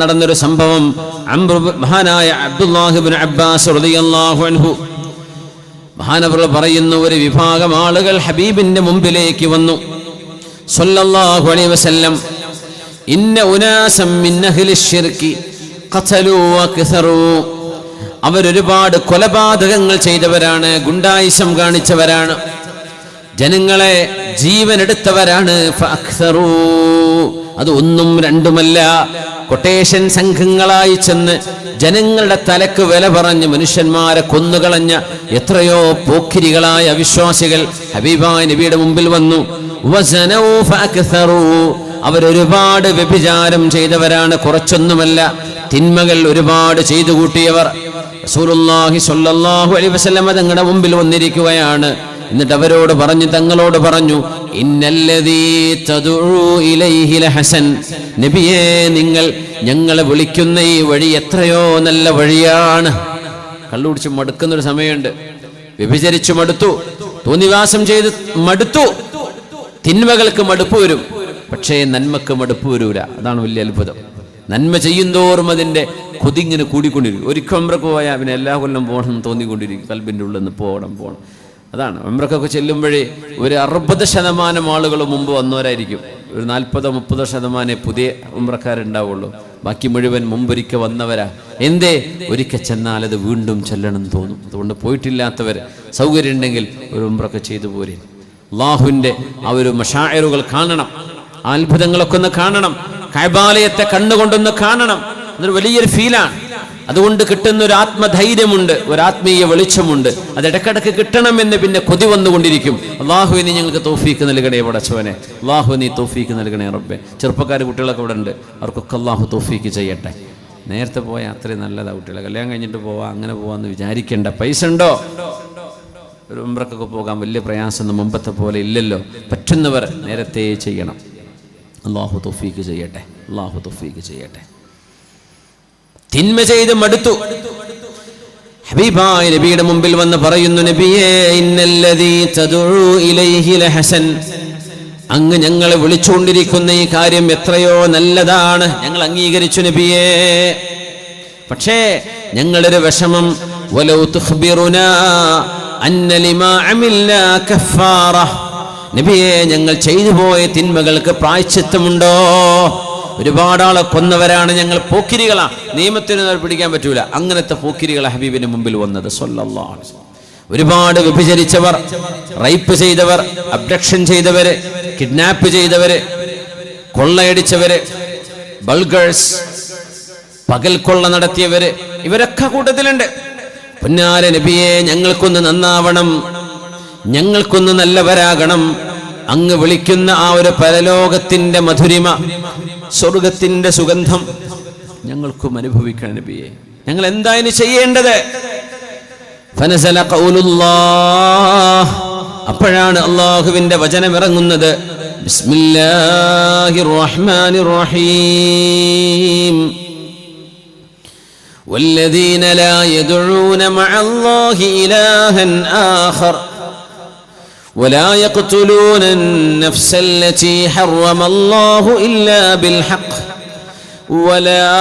നടന്നൊരു സംഭവം. മഹാനായ അബ്ദുല്ലാഹി ഇബ്നു അബ്ബാസ് റളിയല്ലാഹു അൻഹു മഹാനവർ പറയുന്നു, ഒരു വിഭാഗം ആളുകൾ ഹബീബിന്റെ മുമ്പിലേക്ക് വന്നു സ്വല്ലല്ലാഹു അലൈഹി വസല്ലം. ഇന്ന ഉനാസം മിൻ അഹ്ലി ശിർക്കി ഖതലൂ വകസറൂ, അവരൊരുപാട് കൊലപാതകങ്ങൾ ചെയ്തവരാണ്, ഗുണ്ടായിസം കാണിച്ചവരാണ്, ജനങ്ങളെ ജീവനെടുത്തവരാണ്. ഫഅക്സറൂ, അത് ഒന്നും രണ്ടുമല്ല, കൊട്ടേഷൻ സംഘങ്ങളായി ചെന്ന് ജനങ്ങളുടെ തലക്ക് വില പറഞ്ഞ് മനുഷ്യന്മാരെ കൊന്നുകളഞ്ഞ എത്രയോ പോക്കിരികളായ അവിശ്വാസികൾ ഹബീബായ നബിയുടെ മുമ്പിൽ വന്നു. വസനൂ ഫഅക്സറൂ, അവരൊരുപാട് വ്യഭിചാരം ചെയ്തവരാണ്, കുറച്ചൊന്നുമല്ല, തിന്മകൾ ഒരുപാട് ചെയ്തു കൂട്ടിയവർ. റസൂലുള്ളാഹി സ്വല്ലല്ലാഹു അലൈഹി വസല്ലം തങ്ങളുടെ മുമ്പിൽ വന്നിരിക്കുകയാണ്. എന്നിട്ട് അവരോട് പറഞ്ഞു, തങ്ങളോട് പറഞ്ഞു, ഇന്നല്ലദീ തദഉ ഇലൈഹി ലഹസൻ, നബിയേ, നിങ്ങൾ ഞങ്ങളെ വിളിക്കുന്ന ഈ വഴി എത്രയോ നല്ല വഴിയാണ്. കള്ളുകുടിച്ച് മടുക്കുന്നൊരു സമയമുണ്ട്, വ്യഭിചരിച്ചു മടുത്തു, തോന്നിവാസം ചെയ്ത് മടുത്തു, തിന്മകൾക്ക് മടുപ്പ് വരും. പക്ഷേ നന്മക്ക് മടുപ്പ് വരൂല. അതാണ് വലിയ അത്ഭുതം. നന്മ ചെയ്യുന്തോറും അതിൻ്റെ കൊതിങ്ങനെ കൂടിക്കൊണ്ടിരിക്കും. ഒരിക്കൽ ഉംറക്ക് പോയാൽ പിന്നെ എല്ലാ കൊല്ലം പോകണം എന്ന് തോന്നിക്കൊണ്ടിരിക്കും. കൽബിൻ്റെ ഉള്ളിൽ നിന്ന് പോകണം. അതാണ് ഉംറക്കൊക്കെ ചെല്ലുമ്പോഴേ ഒരു 60% ആളുകൾ മുമ്പ് വന്നവരായിരിക്കും. ഒരു 40-30% പുതിയ ഉംറക്കാരുണ്ടാവുള്ളൂ. ബാക്കി മുഴുവൻ മുമ്പൊരിക്കൽ വന്നവരാ. എന്തേ? ഒരിക്കൽ ചെന്നാൽ അത് വീണ്ടും ചെല്ലണം തോന്നും. അതുകൊണ്ട് പോയിട്ടില്ലാത്തവർ സൗകര്യം ഉണ്ടെങ്കിൽ ഒരു ഉംറൊക്കെ ചെയ്തു പോരെ. അല്ലാഹുവിൻ്റെ ആ ഒരു മശാഇറുകൾ കാണണം, അത്ഭുതങ്ങളൊക്കെ ഒന്ന് കാണണം, കഅബാലയത്തെ കണ്ണുകൊണ്ടൊന്ന് കാണണം. അതൊരു വലിയൊരു ഫീലാണ്. അതുകൊണ്ട് കിട്ടുന്ന ഒരു ആത്മധൈര്യമുണ്ട്, ഒരു ആത്മീയ വെളിച്ചമുണ്ട്. അത് ഇടക്കിടക്ക് കിട്ടണമെന്ന് പിന്നെ കൊതി വന്നുകൊണ്ടിരിക്കും. അള്ളാഹുവിനെ ഞങ്ങൾക്ക് തൗഫീക്ക് നൽകണേ പടച്ചവനെ, അള്ളാഹു നീ തൗഫീക്ക് നൽകണേ റബ്ബേ. ചെറുപ്പക്കാർ കുട്ടികളൊക്കെ ഇവിടെ ഉണ്ട്, അവർക്കൊക്കെ അള്ളാഹു തൗഫീക്ക് ചെയ്യട്ടെ. നേരത്തെ പോയാൽ അത്രയും നല്ലതാണ്. കുട്ടികളെ കല്യാണം കഴിഞ്ഞിട്ട് പോവാം, അങ്ങനെ പോവാമെന്ന് വിചാരിക്കേണ്ട. പൈസ ഉണ്ടോ? ഒരു ഉംറക്കൊക്കെ പോകാൻ വലിയ പ്രയാസമൊന്നും മുമ്പത്തെ പോലെ ഇല്ലല്ലോ. പറ്റുന്നവർ നേരത്തെ ചെയ്യണം. അള്ളാഹു തൗഫീക്ക് ചെയ്യട്ടെ, അള്ളാഹു തൗഫീക്ക് ചെയ്യട്ടെ. തിന്മ ചെയ്ത് മടുത്തു. ഹബീബായ നബിയുടെ മുമ്പിൽ വന്ന് പറയുന്നു, നബിയേ ഇന്നല്ലദീ തദഉ ഇലൈഹി ലഹസൻ, അങ്ങ് ഞങ്ങളെ വിളിച്ചുകൊണ്ടിരിക്കുന്ന ഈ കാര്യം എത്രയോ നല്ലതാണ്, ഞങ്ങൾ അംഗീകരിച്ചു നബിയേ. പക്ഷേ ഞങ്ങളൊരു വിഷമം, വലൗ തുഖ്ബിറുനാ അന്ന ലിമാ അമിൽനാ കഫാറ, നബിയേ ഞങ്ങൾ ചെയ്തു പോയ തിന്മകൾക്ക് പ്രായശ്ചിത്തമുണ്ടോ? ഒരുപാട് ആളെ കൊന്നവരാണ് ഞങ്ങൾ, പോക്കിരികളാ, നിയമത്തിന് പിടിക്കാൻ പറ്റൂല. അങ്ങനത്തെ പോക്കിരികളെ ഹബീബിന് മുമ്പിൽ വന്നത് സ്വല്ലല്ലാഹു അലൈഹി വസല്ലം. ഒരുപാട് വ്യഭിചരിച്ചവർ, റേപ്പ് ചെയ്തവർ, അബ്ഡക്ഷൻ ചെയ്തവര്, കിഡ്നാപ്പ് ചെയ്തവര്, കൊള്ളയടിച്ചവര്, ബൾഗേഴ്സ്, പകൽ കൊള്ള നടത്തിയവര്, ഇവരൊക്കെ കൂട്ടത്തിലുണ്ട്. പൊന്നാര നബിയെ ഞങ്ങൾക്കൊന്ന് നന്നാവണം, ഞങ്ങൾക്കൊന്ന് നല്ലവരാകണം. അങ്ങ് വിളിക്കുന്ന ആ ഒരു പരലോകത്തിന്റെ മധുരിമ, സ്വർഗത്തിന്റെ സുഗന്ധം ഞങ്ങൾക്കും അനുഭവിക്കണം നബിയെ. ഞങ്ങൾ എന്തായാലും ചെയ്യേണ്ടത്? ഫനസല ഖൗലുല്ലാഹ്, അപ്പോഴാണ് അല്ലാഹുവിന്റെ വചനം ഇറങ്ങുന്നത്. ബിസ്മില്ലാഹിർ റഹ്മാനിർ റഹീം. വല്ലദീന ലാ യദ്ഊന മഅല്ലാഹി ഇലാഹൻ ആഖർ ولا يقتلون النفس التي حرم الله إلا بالحق ولا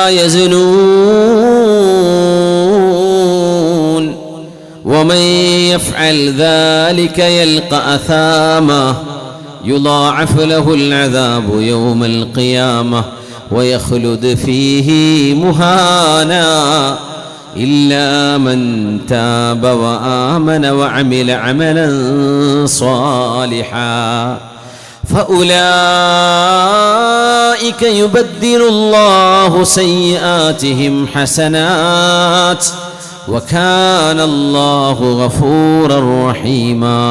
يزنون ومن يفعل ذلك يلقى أثاما يضاعف له العذاب يوم القيامة ويخلد فيه مهانا إلا من تاب وآمن وعمل عملا صالحا فأولئك يبدل الله سيئاتهم حسنات وكان الله غفورا رحيما.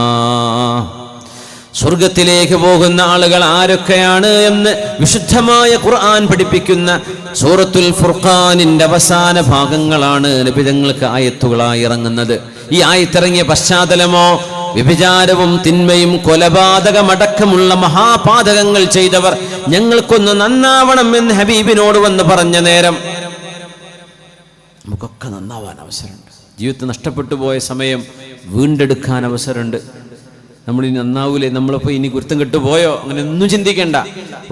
സ്വർഗത്തിലേക്ക് പോകുന്ന ആളുകൾ ആരൊക്കെയാണ് എന്ന് വിശുദ്ധമായ ഖുർആൻ പഠിപ്പിക്കുന്ന സൂറത്തുൽ ഫുർഖാനിന്റെ അവസാന ഭാഗങ്ങളാണ് നബിതങ്ങൾക്ക് ആയത്തുകളായി ഇറങ്ങുന്നത്. ഈ ആയത്തിറങ്ങിയ പശ്ചാത്തലമോ വ്യഭിചാരവും തിന്മയും കൊലപാതകമടക്കമുള്ള മഹാപാതകങ്ങൾ ചെയ്തവർ ഞങ്ങൾക്കൊന്ന് നന്നാവണം എന്ന് ഹബീബിനോട് വന്ന് പറഞ്ഞ നേരം നമുക്കൊക്കെ നന്നാവാൻ അവസരമുണ്ട്. ജീവിതത്തിൽ നഷ്ടപ്പെട്ടു പോയ സമയം വീണ്ടെടുക്കാൻ അവസരമുണ്ട്. നമ്മളിനി നന്നാവൂലേ, നമ്മളിപ്പോൾ ഇനി കുരുത്തം കെട്ടുപോയോ, അങ്ങനെ ഒന്നും ചിന്തിക്കേണ്ട.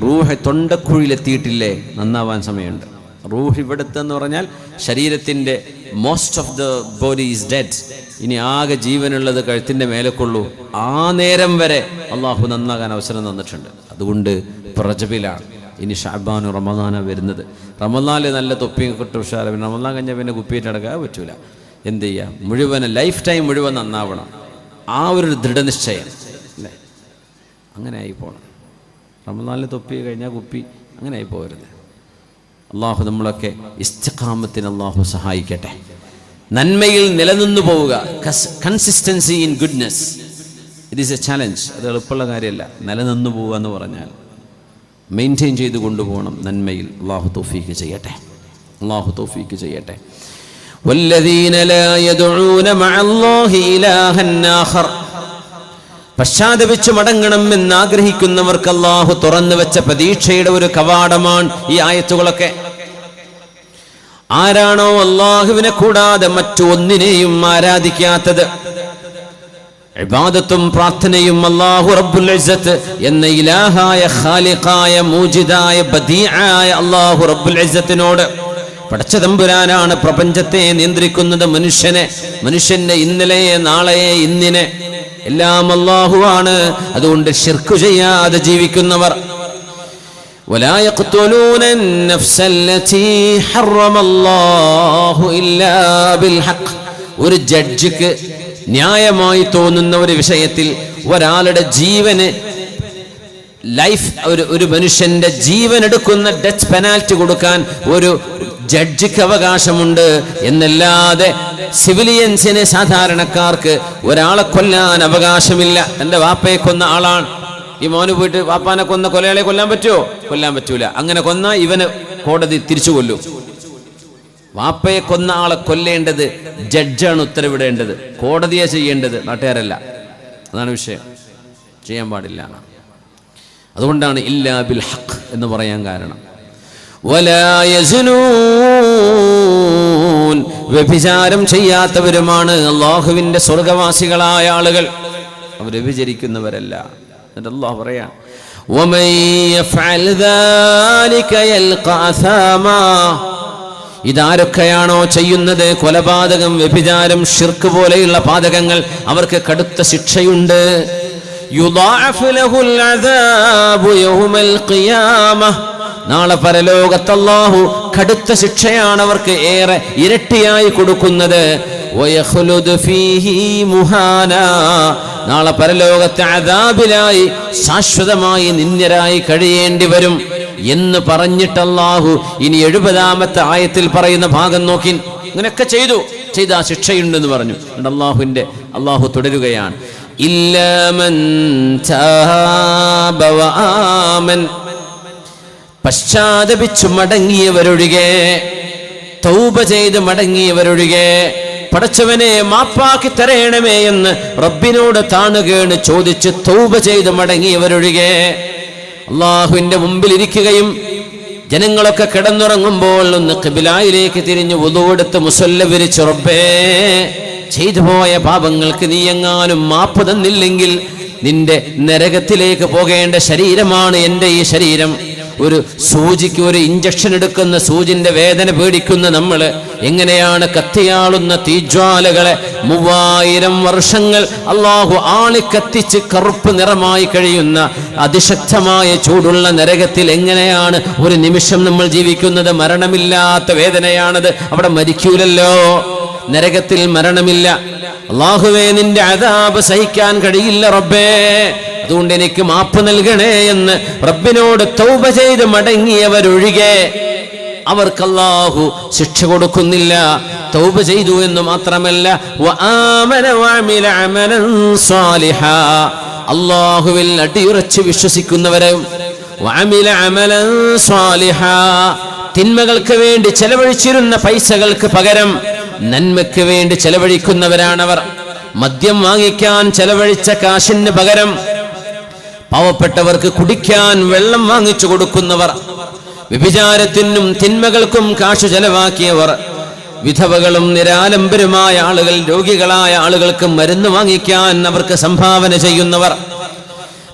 റൂഹ് തൊണ്ടക്കുഴിയിലെത്തിയിട്ടില്ലേ, നന്നാവാൻ സമയമുണ്ട്. റൂഹ് ഇവിടുത്തെന്ന് പറഞ്ഞാൽ ശരീരത്തിൻ്റെ most of the body is dead. ഇനി ആകെ ജീവനുള്ളത് കഴുത്തിൻ്റെ മേലേക്കുള്ളൂ. ആ നേരം വരെ അള്ളാഹു നന്നാകാൻ അവസരം തന്നിട്ടുണ്ട്. അതുകൊണ്ട് റജബിലാണ്, ഇനി ഷഅബാനും റമദാനാണ് വരുന്നത്. റമദാനിൽ നല്ല തൊപ്പിയും കിട്ടും ഉഷാര, പിന്നെ റമദാൻ കഴിഞ്ഞാൽ പിന്നെ കുപ്പിയിട്ട് അടക്കാൻ പറ്റൂല. എന്ത് ചെയ്യാം, മുഴുവൻ ലൈഫ് ടൈം മുഴുവൻ നന്നാവണം. ആ ഒരു ദൃഢനിശ്ചയം അല്ലേ, അങ്ങനെ ആയി പോകണം. റമദാനിൽ തൊപ്പി കഴിഞ്ഞാൽ കുപ്പി, അങ്ങനെ ആയി പോകരുത്. അള്ളാഹു നമ്മളൊക്കെ ഇസ്തിഖാമത്തിന് അള്ളാഹു സഹായിക്കട്ടെ. നന്മയിൽ നിലനിന്നു പോവുക, consistency in goodness, it is A challenge. അത് എളുപ്പമുള്ള കാര്യമല്ല. നിലനിന്നു പോവുക എന്ന് പറഞ്ഞാൽ മെയിൻറ്റെയിൻ ചെയ്ത് കൊണ്ടുപോകണം നന്മയിൽ. അള്ളാഹു തൗഫീക്ക് ചെയ്യട്ടെ, അള്ളാഹു തൗഫീക്ക് ചെയ്യട്ടെ. വല്ലദീന ലാ യദ്ഊന മഅല്ലാഹി ഇലാഹൻ ആഖർ, പശ്ചാത്തപിച്ച് മടങ്ങണം എന്നാഗ്രഹിക്കുന്നവർക്ക് അള്ളാഹു തുറന്നു വെച്ച പ്രതീക്ഷയുടെ ഒരു കവാടമാണ് ഈ ആയത്തുകളൊക്കെ. ആരാണോ അള്ളാഹുവിനെ കൂടാതെ മറ്റു ഒന്നിനെയും ആരാധിക്കാത്തത്, ഇബാദത്തും പ്രാർത്ഥനയും അല്ലാഹു റബ്ബുൽ ഇസ്സത്ത് എന്ന ഇലാഹായ ഖാലിഖായ മൂജിദായ ബദീആയ അല്ലാഹു റബ്ബുൽ ഇസ്സത്തിനോട്. പടച്ച തമ്പുരാനാണ് പ്രപഞ്ചത്തെ നിയന്ത്രിക്കുന്നത്, മനുഷ്യന്റെ ഇന്നലെയെ നാളെയെ ഇന്നിനെ എല്ലാം അല്ലാഹുവാണ്. അതുകൊണ്ട് ശിർക്ക് ചെയ്യാതെ ജീവിക്കുന്നവർ ولا يقتلون النفس التي حرم الله إلا بالحق. ഒരു ജഡ്ജിക്ക് ന്യായമായി തോന്നുന്ന ഒരു വിഷയത്തിൽ ഒരാളുടെ ജീവന് ഒരു മനുഷ്യന്റെ ജീവൻ എടുക്കുന്ന ഡെത്ത് പെനാൽറ്റി കൊടുക്കാൻ ഒരു ജഡ്ജിക്ക് അവകാശമുണ്ട് എന്നല്ലാതെ സിവിലിയൻസിന്, സാധാരണക്കാർക്ക് ഒരാളെ കൊല്ലാൻ അവകാശമില്ല. തന്റെ വാപ്പയെ കൊന്ന ആളാണ്, ഈ മോന് പോയിട്ട് വാപ്പാനെ കൊന്ന കൊലയാളെ കൊല്ലാൻ പറ്റുമോ? കൊല്ലാൻ പറ്റൂല. അങ്ങനെ കൊന്ന ഇവന് കോടതി തിരിച്ചു കൊല്ലും. വാപ്പയെ കൊന്ന ആളെ കൊല്ലേണ്ടത് ജഡ്ജാണ് ഉത്തരവിടേണ്ടത്, കോടതിയെ ചെയ്യേണ്ടത്, നാട്ടുകാരല്ല. അതാണ് വിഷയം. ചെയ്യാൻ പാടില്ല. അതുകൊണ്ടാണ് ഇല്ലാ ബിൽ ഹഖ് എന്ന് പറയാൻ കാരണം. വലാ യസ്നൂൻ, വ്യഭിചാരം ചെയ്യാത്തവരുമാണ് അല്ലാഹുവിന്റെ സ്വർഗവാസികളായ ആളുകൾ. അവർ വ്യഭിചരിക്കുന്നവരല്ല. എന്നിട്ട് അല്ലാഹു പറയാ വമൻ യഫ്അൽ ദാലിക യൽഖ അസാമാ. ഇതാരൊക്കെയാണോ ചെയ്യുന്നത്, കൊലപാതകം, വ്യഭിചാരം, ശിർക്ക് പോലെയുള്ള പാതകങ്ങൾ, അവർക്ക് കടുത്ത ശിക്ഷയുണ്ട്. യുദാഅഫ് ലഹുൽ അദാബു യൗമൽ ഖിയാമഹ്. നാളെ പരലോകത്ത് അല്ലാഹു കടുത്ത ശിക്ഷയാണ് അവർക്ക് ഏറെ ഇരട്ടിയായി കൊടുക്കുന്നത്. വയഖ്ലുദു ഫീഹി മുഹാനാ. നാളെ പരലോകത്തെ അദാബിലായി ശാശ്വതമായി നിന്ദ്യരായി കഴിയേണ്ടി വരും എന്ന് പറഞ്ഞിട്ട് അല്ലാഹു ഇനി 70-ാമത്തെ ആയത്തിൽ പറയുന്ന ഭാഗം നോക്കി. ഇങ്ങനെയൊക്കെ ചെയ്താ ശിക്ഷയുണ്ടെന്ന് പറഞ്ഞു. അല്ലാഹു തുടരുകയാണ്, ഇല്ലാ മൻ താബ വആമൻ. പശ്ചാത്തപിച്ചു മടങ്ങിയവരൊഴികെ, തൗബ ചെയ്ത് മടങ്ങിയവരൊഴികെ. പടച്ചവനെ മാപ്പാക്കി തരേണമേ എന്ന് റബ്ബിനോട് താണുകേണ് ചോദിച്ച് തൗബ ചെയ്ത് മടങ്ങിയവരൊഴികെ. അള്ളാഹുവിന്റെ മുമ്പിൽ ഇരിക്കുകയും ജനങ്ങളൊക്കെ കിടന്നുറങ്ങുമ്പോൾ ഒന്ന് ഖിബിലയിലേക്ക് തിരിഞ്ഞ് വുദൂഎടുത്ത് മുസല്ല വിരിച്ച്, റബ്ബേ ചെയ്തു പോയ പാപങ്ങൾക്ക് നീ എങ്ങാനും മാപ്പ് തന്നില്ലെങ്കിൽ നിന്റെ നരകത്തിലേക്ക് പോകേണ്ട ശരീരമാണ് എൻ്റെ ഈ ശരീരം. ഒരു സൂചിക്ക് ഒരു ഇഞ്ചക്ഷൻ എടുക്കുന്ന സൂചിന്റെ വേദന പേടിക്കുന്ന നമ്മൾ എങ്ങനെയാണ് കത്തിയാളുന്ന തീജ്വാലകളെ 3000 വർഷങ്ങൾ അള്ളാഹു ആളിക്കത്തിച്ച് കറുപ്പ് നിറമായി കഴിയുന്ന അതിശക്തമായ ചൂടുള്ള നരകത്തിൽ എങ്ങനെയാണ് ഒരു നിമിഷം നമ്മൾ ജീവിക്കുന്നത്? മരണമില്ലാത്ത വേദനയാണത്. അവിടെ മരിക്കൂലല്ലോ, നരകത്തിൽ മരണമില്ല. അല്ലാഹുവേ നിന്റെ അദാബ് സഹിക്കാൻ കഴിയില്ല റബ്ബേ, അതുകൊണ്ട് എനിക്ക് മാപ്പ് നൽകണേ എന്ന് റബ്ബിനോട് തൗബ ചെയ്ത് മടങ്ങിയവരൊഴികെ അവർക്ക് അല്ലാഹു ശിക്ഷ കൊടുക്കുന്നില്ല. തൗബ ചെയ്തു എന്ന് മാത്രമല്ല, വആമന വഅമില അമലൻ സാലിഹാ. അല്ലാഹുവിൽ അടിയുറച്ച് വിശ്വസിക്കുന്നവരും വഅമില അമലൻ സാലിഹാ, തിന്മകൾക്ക് വേണ്ടി ചെലവഴിച്ചിരുന്ന പൈസകൾക്ക് പകരം നന്മയ്ക്ക് വേണ്ടി ചെലവഴിക്കുന്നവരാണവർ. മദ്യം വാങ്ങിക്കാൻ ചെലവഴിച്ച കാശിന് പകരം പാവപ്പെട്ടവർക്ക് കുടിക്കാൻ വെള്ളം വാങ്ങിച്ചു കൊടുക്കുന്നവർ, വ്യഭിചാരത്തിനും തിന്മകൾക്കും കാശ് ചെലവാക്കിയവർ, വിധവകളും നിരാലംബരുമായ ആളുകൾ, രോഗികളായ ആളുകൾക്ക് മരുന്ന് വാങ്ങിക്കാൻ അവർക്ക് സംഭാവന ചെയ്യുന്നവർ,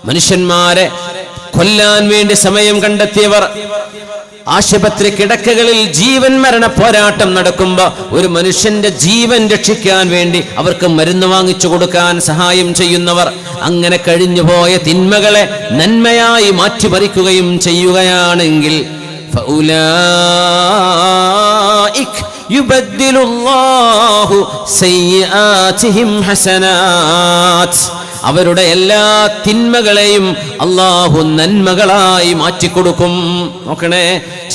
മനുഷ്യന്മാരെ കൊല്ലാൻ വേണ്ടി സമയം കണ്ടെത്തിയവർ, ആശുപത്രി കിടക്കകളിൽ ജീവൻ മരണ പോരാട്ടം നടക്കുമ്പോൾ ഒരു മനുഷ്യന്റെ ജീവൻ രക്ഷിക്കാൻ വേണ്ടി അവർക്ക് മരുന്ന് വാങ്ങിച്ചു കൊടുക്കാൻ സഹായം ചെയ്യുന്നവർ, അങ്ങനെ കഴിഞ്ഞുപോയ തിന്മകളെ നന്മയായി മാറ്റിമറിക്കുകയും ചെയ്യുകയാണെങ്കിൽ ഫൗലായിക യുബദ്ദിലുല്ലാഹു സയ്യിആതിഹിം ഹസനാത്ത്. അവരുടെ എല്ലാ തിന്മകളെയും അല്ലാഹു നന്മകളായി മാറ്റിക്കൊടുക്കും. നോക്കണേ,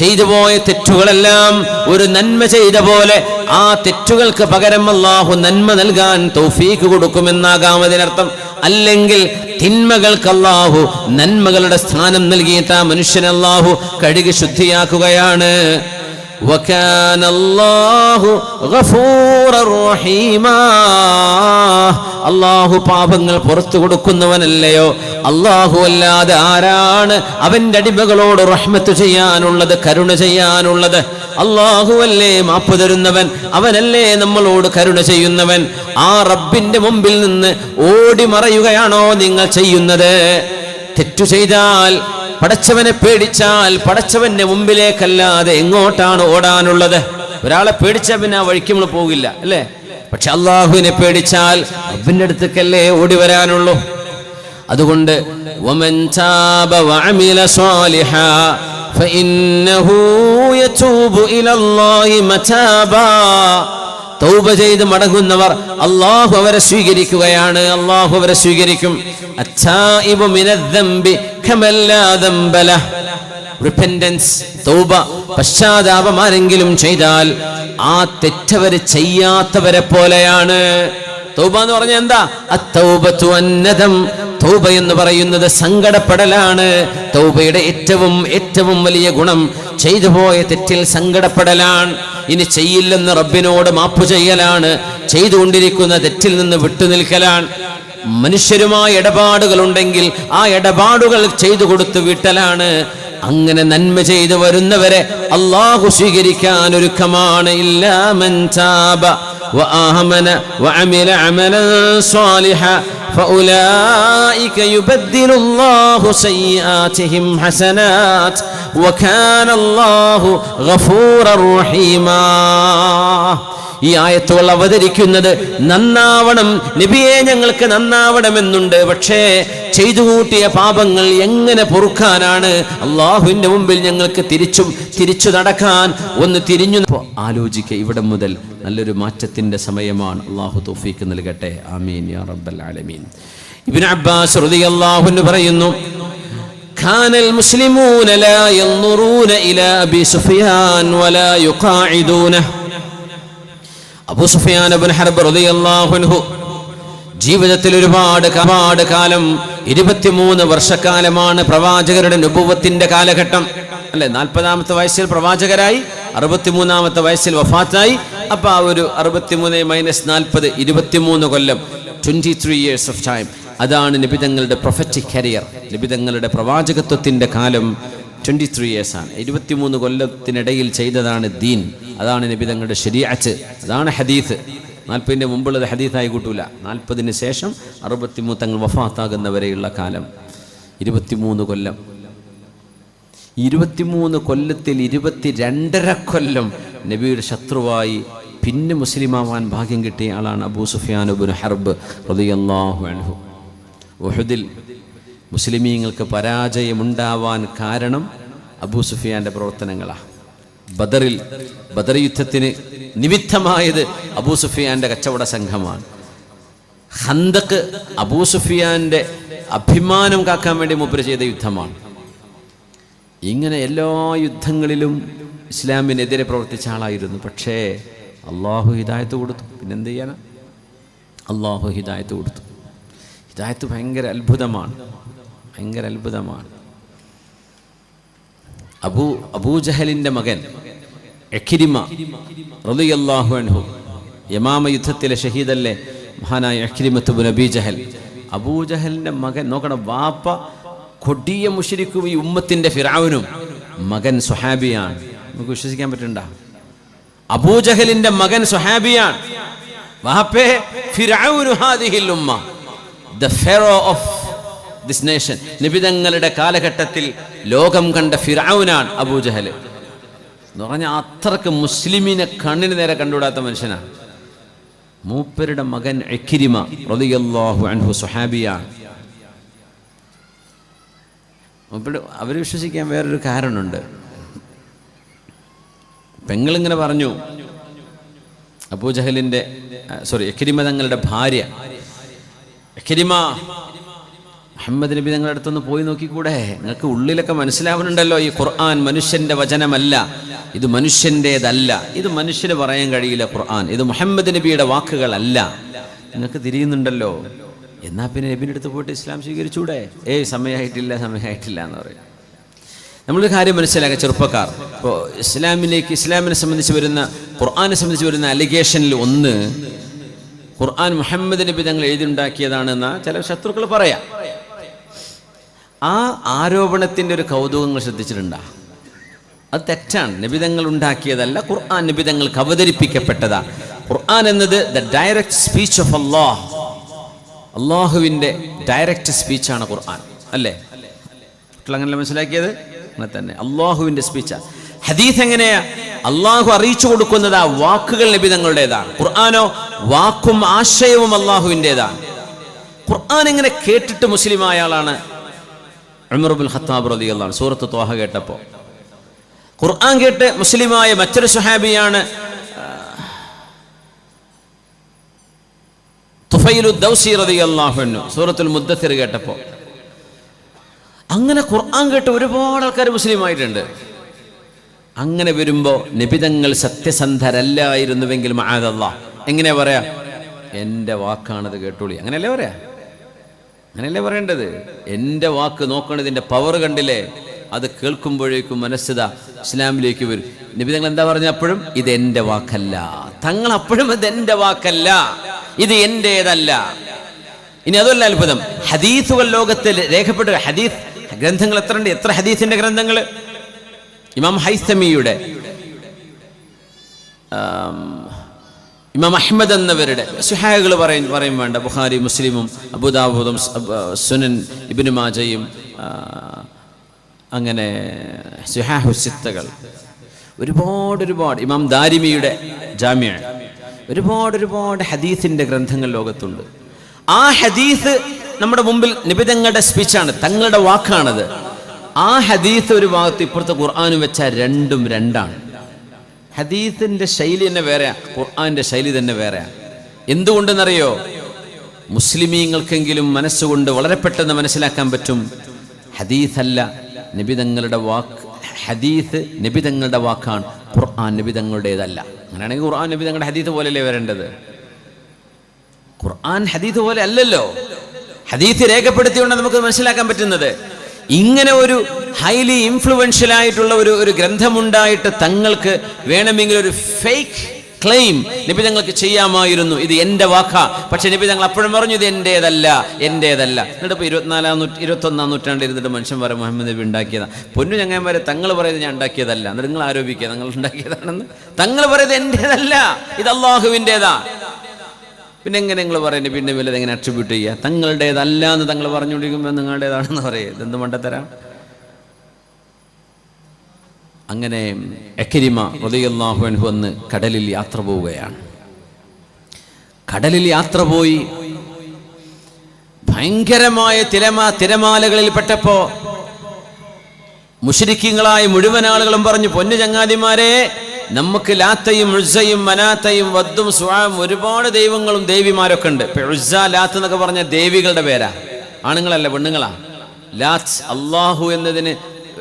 ചെയ്തുപോയ തെറ്റുകളെല്ലാം ഒരു നന്മ ചെയ്ത പോലെ ആ തെറ്റുകൾക്ക് പകരം അല്ലാഹു നന്മ നൽകാൻ തൗഫീഖ് കൊടുക്കുമെന്നാകാം അതിനർത്ഥം. അല്ലെങ്കിൽ തിന്മകൾക്ക് അല്ലാഹു നന്മകളുടെ സ്ഥാനം നൽകിയിട്ട് ആ മനുഷ്യനെ അല്ലാഹു കഴുകി ശുദ്ധിയാക്കുകയാണ്. വകാന അല്ലാഹു ഗഫൂറർ റഹീമാ. അള്ളാഹു പാപങ്ങൾ പുറത്തു കൊടുക്കുന്നവനല്ലയോ? അള്ളാഹു അല്ലാതെ ആരാണ് അവന്റെ അടിമകളോട് റഹ്മത്ത് ചെയ്യാനുള്ളത്, കരുണ ചെയ്യാനുള്ളത്? അള്ളാഹുവല്ലേ മാപ്പ് തരുന്നവൻ, അവനല്ലേ നമ്മളോട് കരുണ ചെയ്യുന്നവൻ. ആ റബ്ബിന്റെ മുമ്പിൽ നിന്ന് ഓടി മറയുകയാണോ നിങ്ങൾ ചെയ്യുന്നത്? തെറ്റു ചെയ്താൽ, പടച്ചവനെ പേടിച്ചാൽ പടച്ചവന്റെ മുമ്പിലേക്കല്ലാതെ എങ്ങോട്ടാണ് ഓടാനുള്ളത്? ഒരാളെ പേടിച്ചാൽ പിന്നെ ആ വഴിക്ക് നമ്മൾ പോകില്ല അല്ലേ? പക്ഷെ അള്ളാഹുവിനെ പേടിച്ചാൽ റബ്ബിന്റെ അടുത്തേക്കല്ലേ ഓടി വരാനുള്ളൂ. അതുകൊണ്ട് വമൻ താബ വഅമില സ്വാലിഹാ ഫഇന്നഹു യതൂബു ഇലല്ലാഹി മതാബാ. തൗബ ചെയ്ത് മടങ്ങുന്നവർ അള്ളാഹു അവരെ സ്വീകരിക്കുകയാണ്, അള്ളാഹു അവരെ സ്വീകരിക്കും. അത്തായിബു മിനദ്ദംബി കമല്ലാ ദംബ ലഹ്. റിപ്പന്റൻസ്, തൗബ, പശ്ചാത്താപം ആരെങ്കിലും ചെയ്താൽ ആ തെറ്റവര് ചെയ്യാത്തവരെ പോലെയാണ്. തൗബ എന്ന് പറഞ്ഞാൽ എന്താ? അത്തൗബതു അന്നദം. തൗബ എന്ന് പറയുന്നത് സങ്കടപ്പെടലാണ്. തൗബയുടെ ഏറ്റവും വലിയ ഗുണം ചെയ്തു പോയ തെറ്റിൽ സങ്കടപ്പെടലാണ്. ഇനി ചെയ്യില്ലെന്ന് റബ്ബിനോട് മാപ്പ് ചെയ്യലാണ്. ചെയ്തുകൊണ്ടിരിക്കുന്ന തെറ്റിൽ നിന്ന് വിട്ടുനിൽക്കലാണ്. മനുഷ്യരുമായ ഇടപാടുകൾ ഉണ്ടെങ്കിൽ ആ ഇടപാടുകൾ ചെയ്തു കൊടുത്ത് വിട്ടലാണ്. അങ്ങനെ നന്മ ചെയ്തു വരുന്നവരെ അല്ലാഹു സ്വീകരിക്കാൻ ഒരുക്കമാണ്. ഇല്ലാ മൻ താബ വആമന വഅമില അമലൻ സ്വാലിഹാ ഫഉലൈക യുബദ്ദിലുല്ലാഹു സയ്യിആതിഹിം ഹസനാത് വകാന അല്ലാഹു ഗഫൂറർ റഹീമാ. ഈ ആയത്തുകൾ അവതരിക്കുന്നത് നന്നാവണം നബിയെ, ഞങ്ങൾക്ക് നന്നാവണമെന്നുണ്ട്. പക്ഷേ ചെയ്തു കൂട്ടിയ പാപങ്ങൾ എങ്ങനെ പൊറുക്കാനാണ്? അള്ളാഹുവിന്റെ മുമ്പിൽ ഞങ്ങൾക്ക് തിരിച്ചു നടക്കാൻ ഒന്ന് തിരിഞ്ഞു ആലോചിക്കുക. ഇവിടെ മുതൽ നല്ലൊരു മാറ്റത്തിന്റെ സമയമാണ്. അള്ളാഹു തൗഫീഖ് നൽകട്ടെ. ആമീൻ യാ റബ്ബൽ ആലമീൻ. ഇബ്നു അബ്ബാസ് റളിയല്ലാഹു അൻഹു പറയുന്നു, കാനൽ മുസ്ലിമൂന ലാ യൻദുറൂന ഇലാ അബീ സുഫിയാൻ വലാ യുഖാഇദൂനഹു. അബൂ സുഫിയാൻ ഇബ്നു ഹർബ് റളിയല്ലാഹു അൻഹു ജീവിതത്തിൽ ഒരുപാട് കാലം, 23 വർഷക്കാലമാണ് പ്രവാചകരുടെ നുബുവത്തിന്റെ കാലഘട്ടം അല്ലെ. 40-ാമത്തെ വയസ്സിൽ പ്രവാചകരായി, 63-ാമത്തെ വയസ്സിൽ വഫാത്തായി. അപ്പൊ ആ ഒരു 63 - 40 23 കൊല്ലം, 23 years of time. അതാണ് നബിതങ്ങളുടെ പ്രൊഫറ്റിക് കരിയർ, നബിതങ്ങളുടെ പ്രവാചകത്വത്തിന്റെ കാലം. 23 years ആണ്. 23 കൊല്ലത്തിനിടയിൽ ചെയ്തതാണ് ദീൻ. അതാണ് നബിതങ്ങളുടെ ശരീഅത്ത്, അതാണ് ഹദീസ്. 40-ന്റെ മുമ്പുള്ളത് ഹദീസായി കൂട്ടൂല. 40-ന് ശേഷം 63 തങ്ങൾ വഫാത്താകുന്നവരെയുള്ള കാലം 23 കൊല്ലം. 23 കൊല്ലത്തിൽ 22.5 കൊല്ലം നബിയുടെ ശത്രുവായി പിന്നെ മുസ്ലിമാവാൻ ഭാഗ്യം കിട്ടിയ ആളാണ് അബൂ സുഫിയാൻ ഇബ്നു ഹർബ് റളിയല്ലാഹു അൻഹു. ഉഹുദിൽ മുസ്ലിമീങ്ങൾക്ക് പരാജയമുണ്ടാവാൻ കാരണം അബൂ സുഫിയാന്റെ പ്രവർത്തനങ്ങളാണ്. ബദർ യുദ്ധത്തിന് നിമിത്തമായത് അബൂ സുഫിയാന്റെ കച്ചവട സംഘമാണ്. ഖന്ദഖ് അബൂ സുഫിയാന്റെ അഭിമാനം കാക്കാൻ വേണ്ടി മൂപ്പര് ചെയ്ത യുദ്ധമാണ്. ഇങ്ങനെ എല്ലാ യുദ്ധങ്ങളിലും ഇസ്ലാമിനെതിരെ പ്രവർത്തിച്ച ആളായിരുന്നു. പക്ഷേ അള്ളാഹു ഹിദായത്ത് കൊടുത്തു. പിന്നെന്ത് ചെയ്യാനാ? അള്ളാഹു ഹിദായത്ത് കൊടുത്തു. ഹിദായത്ത് ഭയങ്കര അത്ഭുതമാണ്. അബൂജഹലിന്റെ മകൻ ഇക്രിമ റളിയല്ലാഹു അൻഹു, യമാമ യുദ്ധത്തിലെ ഷഹീദല്ലേ മഹാനായ ഇക്രിമത്ത് ഇബ്നു അബീ ജഹൽ. അബൂജഹലിന്റെ മകൻ നോക്കണം, വാപ്പ കൊടിയ മുശ്രിക്കും ഈ ഉമ്മത്തിന്റെ ഫിർഔനും, മകൻ സ്വഹാബിയാണ്. നമുക്ക് വിശ്വസിക്കാൻ പറ്റണ്ട? അബൂജഹലിന്റെ മകൻ സ്വഹാബിയാണ്. വാപ്പേ ഫിർഔനു ഹാദിഹിൽ ഉമ്മ, the pharaoh of this nation. നബിതങ്ങളുടെ കാലഘട്ടത്തിൽ ലോകം കണ്ട ഫിർഔനാണ് അബൂജഹൽ എന്ന് പറഞ്ഞാൽ അത്രക്ക് മുസ്ലിമിനെ കണ്ണിന് നേരെ കണ്ടുകൂടാത്ത മനുഷ്യനാണ്. മൂപ്പരുടെ മകൻ ഇക്രിമ റളിയല്ലാഹു അൻഹു സ്വഹാബിയാണ്. അവർ വിശ്വസിക്കാൻ വേറൊരു കാരണമുണ്ട്. പെങ്ങളിങ്ങനെ പറഞ്ഞു, ഇക്രിമ തങ്ങളുടെ ഭാര്യ, ഇക്രിമ മുഹമ്മദ് നബി നിങ്ങളുടെ അടുത്തൊന്ന് പോയി നോക്കിക്കൂടെ? നിങ്ങൾക്ക് ഉള്ളിലൊക്കെ മനസ്സിലാവുന്നുണ്ടല്ലോ ഈ ഖുർആൻ മനുഷ്യന്റെ വചനമല്ല, ഇത് മനുഷ്യൻ്റെതല്ല, ഇത് മനുഷ്യന് പറയാൻ കഴിയില്ല ഖുർആൻ, ഇത് മുഹമ്മദ് നബിയുടെ വാക്കുകളല്ല, നിങ്ങൾക്ക് തിരിയുന്നുണ്ടല്ലോ. എന്നാ പിന്നെ നബിൻ്റെ അടുത്ത് പോയിട്ട് ഇസ്ലാം സ്വീകരിച്ചൂടെ? സമയമായിട്ടില്ല എന്ന് പറയും. നമ്മളൊരു കാര്യം മനസ്സിലാക്കുക ചെറുപ്പക്കാർ, ഇപ്പോൾ ഇസ്ലാമിനെ സംബന്ധിച്ച് വരുന്ന, ഖുർആനെ സംബന്ധിച്ച് വരുന്ന അലിഗേഷനിൽ ഒന്ന്, ഖുർആൻ മുഹമ്മദ് നബി തങ്ങൾ എഴുതിയുണ്ടാക്കിയതാണെന്ന ചില ശത്രുക്കൾ പറയാം. ആ ആരോപണത്തിൻ്റെ ഒരു കൗതുകങ്ങൾ ശ്രദ്ധിച്ചിട്ടുണ്ടാ? അത് തെറ്റാണ്. നബിതങ്ങൾ ഉണ്ടാക്കിയതല്ല, ഖുർആൻ നബിതങ്ങൾക്ക് അവതരിപ്പിക്കപ്പെട്ടതാണ്. ഖുർആൻ എന്നത് ദ ഡയറക്റ്റ് സ്പീച്ച് ഓഫ് അല്ലാഹ്, അള്ളാഹുവിൻ്റെ ഡയറക്റ്റ് സ്പീച്ചാണ് ഖുർആൻ, അല്ലേ? അങ്ങനെയല്ല മനസ്സിലാക്കിയത്? അങ്ങനെ തന്നെ അള്ളാഹുവിൻ്റെ സ്പീച്ചാണ്. ഹദീസ് എങ്ങനെയാ? അള്ളാഹു അറിയിച്ചു കൊടുക്കുന്നത് ആ വാക്കുകൾ നബിതങ്ങളുടേതാണ്. ഖുർആനോ വാക്കും ആശയവും അള്ളാഹുവിൻ്റെതാണ്. ഖുർആൻ എങ്ങനെ കേട്ടിട്ട് മുസ്ലിമായ ആളാണ് ഉമർ ഇബ്നുൽ ഖത്താബ് റളിയല്ലാഹു അൻഹു. സൂറത്ത് ത്വാഹ കേട്ടപ്പോൾ ഖുർആൻ കേട്ട് മുസ്ലിമായ മറ്റൊരു സ്വഹാബിയാണ് തുഫൈലു ദൗസി റളിയല്ലാഹു അൻഹു. സൂറത്തുൽ മുദ്ദസ്സിർ കേട്ടപ്പോൾ. അങ്ങനെ ഖുർആൻ കേട്ട് ഒരുപാട് ആൾക്കാർ മുസ്ലിമായിട്ടുണ്ട്. അങ്ങനെ വരുമ്പോൾ നബിതങ്ങൾ സത്യസന്ധരല്ലായിരുന്നുവെങ്കിൽ മഅദല്ലാഹ് എങ്ങനെയാ പറയാ? എൻ്റെ വാക്കാണത് കേട്ടോളി, അങ്ങനെയല്ലേ പറയാ? അങ്ങനെയല്ലേ പറയേണ്ടത്? എൻ്റെ വാക്ക് നോക്കണതിൻ്റെ പവർ കണ്ടില്ലേ? അത് കേൾക്കുമ്പോഴേക്കും മനസ്സിതാ ഇസ്ലാമിലേക്ക് വരും. നബിതങ്ങൾ എന്താ പറഞ്ഞ? അപ്പോഴും ഇത് എൻ്റെ വാക്കല്ല. തങ്ങൾ അപ്പോഴും ഇത് എൻ്റെ വാക്കല്ല, ഇത് എൻ്റേതല്ല. ഇനി അതല്ല അത്ഭുതം, ഹദീസുകൾ ലോകത്തിൽ രേഖപ്പെട്ട ഹദീസ് ഗ്രന്ഥങ്ങൾ എത്ര ഉണ്ട്? എത്ര ഹദീസിന്റെ ഗ്രന്ഥങ്ങൾ? ഇമാം ഹൈസമിയുടെ, ഇമാം അഹ്മദ് എന്നവരുടെ സുഹാഹകൾ പറയും വേണ്ട. ബുഖാരി, മുസ്ലിമും, അബൂദാവൂദും, സുനൻ, ഇബ്നു മാജയും, അങ്ങനെ സുഹാഹു സിത്തകൾ, ഒരുപാട് ഇമാം ദാരിമിയുടെ ജാമിഅ, ഒരുപാട് ഹദീസിന്റെ ഗ്രന്ഥങ്ങൾ ലോകത്തുണ്ട്. ആ ഹദീസ് നമ്മുടെ മുമ്പിൽ നിബിതങ്ങളുടെ സ്പീച്ചാണ്, തങ്ങളുടെ വാക്കാണത്. ആ ഹദീസ് ഒരു ഭാഗത്ത്, ഇപ്പുറത്തെ ഖുർആനും വെച്ചാൽ രണ്ടും രണ്ടാണ്. ഹദീസിന്റെ ശൈലി തന്നെ വേറെയാണ്, ഖുർആന്റെ ശൈലി തന്നെ വേറെയാണ്. എന്തുകൊണ്ടെന്നറിയോ? മുസ്ലിമീങ്ങൾക്കെങ്കിലും മനസ്സുകൊണ്ട് വളരെ പെട്ടെന്ന് മനസ്സിലാക്കാൻ പറ്റും, ഹദീസല്ല നബിതങ്ങളുടെ വാക്ക്. ഹദീസ് നബിതങ്ങളുടെ വാക്കാണ്, ഖുർആൻ നബിതങ്ങളുടേതല്ല. അങ്ങനെയാണെങ്കിൽ ഖുർആൻ നബിതങ്ങളുടെ ഹദീസ് പോലെയല്ലേ വരേണ്ടത്? ഖുർആൻ ഹദീസ് പോലെ അല്ലല്ലോ. ഹദീസ് രേഖപ്പെടുത്തിയോണ്ട് നമുക്ക് മനസ്സിലാക്കാൻ പറ്റുന്നത്. ഇങ്ങനെ ഒരു ഹൈലി ഇൻഫ്ലുവൻഷ്യൽ ആയിട്ടുള്ള ഒരു ഗ്രന്ഥമുണ്ടായിട്ട് തങ്ങൾക്ക് വേണമെങ്കിൽ ഒരു ഫേക്ക് ക്ലെയിം നബി തങ്ങൾക്ക് ചെയ്യാമായിരുന്നു, ഇത് എൻ്റെ വാക്കാ. പക്ഷെ നബി തങ്ങൾ അപ്പോഴും പറഞ്ഞു ഇത് എൻ്റേതല്ല. എന്നിട്ട് ഇപ്പോൾ 21-ാം നൂറ്റാണ്ടിൽ ഇരുന്നിട്ട് മനുഷ്യൻ പറയും മുഹമ്മദ് നബി ഉണ്ടാക്കിയതാണ്. പൊന്നു ചങ്ങന്മാരെ, തങ്ങൾ പറയുന്നത് ഞാൻ ഉണ്ടാക്കിയതല്ല. എന്നിട്ട് നിങ്ങൾ ആരോപിക്കുക തങ്ങൾ ഉണ്ടാക്കിയതാണെന്ന്. തങ്ങൾ പറയുന്നത് എൻ്റേതല്ല, ഇത് അള്ളാഹുവിൻ്റെതാ. പിന്നെ എങ്ങനെ നിങ്ങൾ പറയുന്നത്? പിന്നെ വല്ലത് എങ്ങനെ അട്രിബ്യൂട്ട് ചെയ്യുക? തങ്ങളുടേതല്ല എന്ന് തങ്ങൾ പറഞ്ഞുകൊണ്ടിരിക്കുമ്പോൾ നിങ്ങളുടേതാണെന്ന് പറയുക, ഇതെന്ത് മണ്ടത്തരാ? അങ്ങനെ ഇക്രിമ റളിയല്ലാഹു അൻഹു വന്ന് കടലിൽ യാത്ര പോവുകയാണ്. കടലിൽ യാത്ര പോയി ഭയങ്കരമായ തിരമാലകളിൽ പെട്ടപ്പോ മുശ്രിക്കീങ്ങളായ മുഴുവൻ ആളുകളും പറഞ്ഞു, പൊന്നു ചങ്ങാതിമാരെ, നമുക്ക് ലാത്തയും ഉസ്സയും മനാത്തയും വദ്ദും സുആം ഒരുപാട് ദൈവങ്ങളും ദേവിമാരൊക്കെ ഉണ്ട്. ഉസ്സ, ലാത്ത് എന്നൊക്കെ പറഞ്ഞ ദേവികളുടെ പേരാ, ആണുങ്ങളല്ല പെണ്ണുങ്ങളാ. ലാത്ത് അള്ളാഹു എന്നതിന്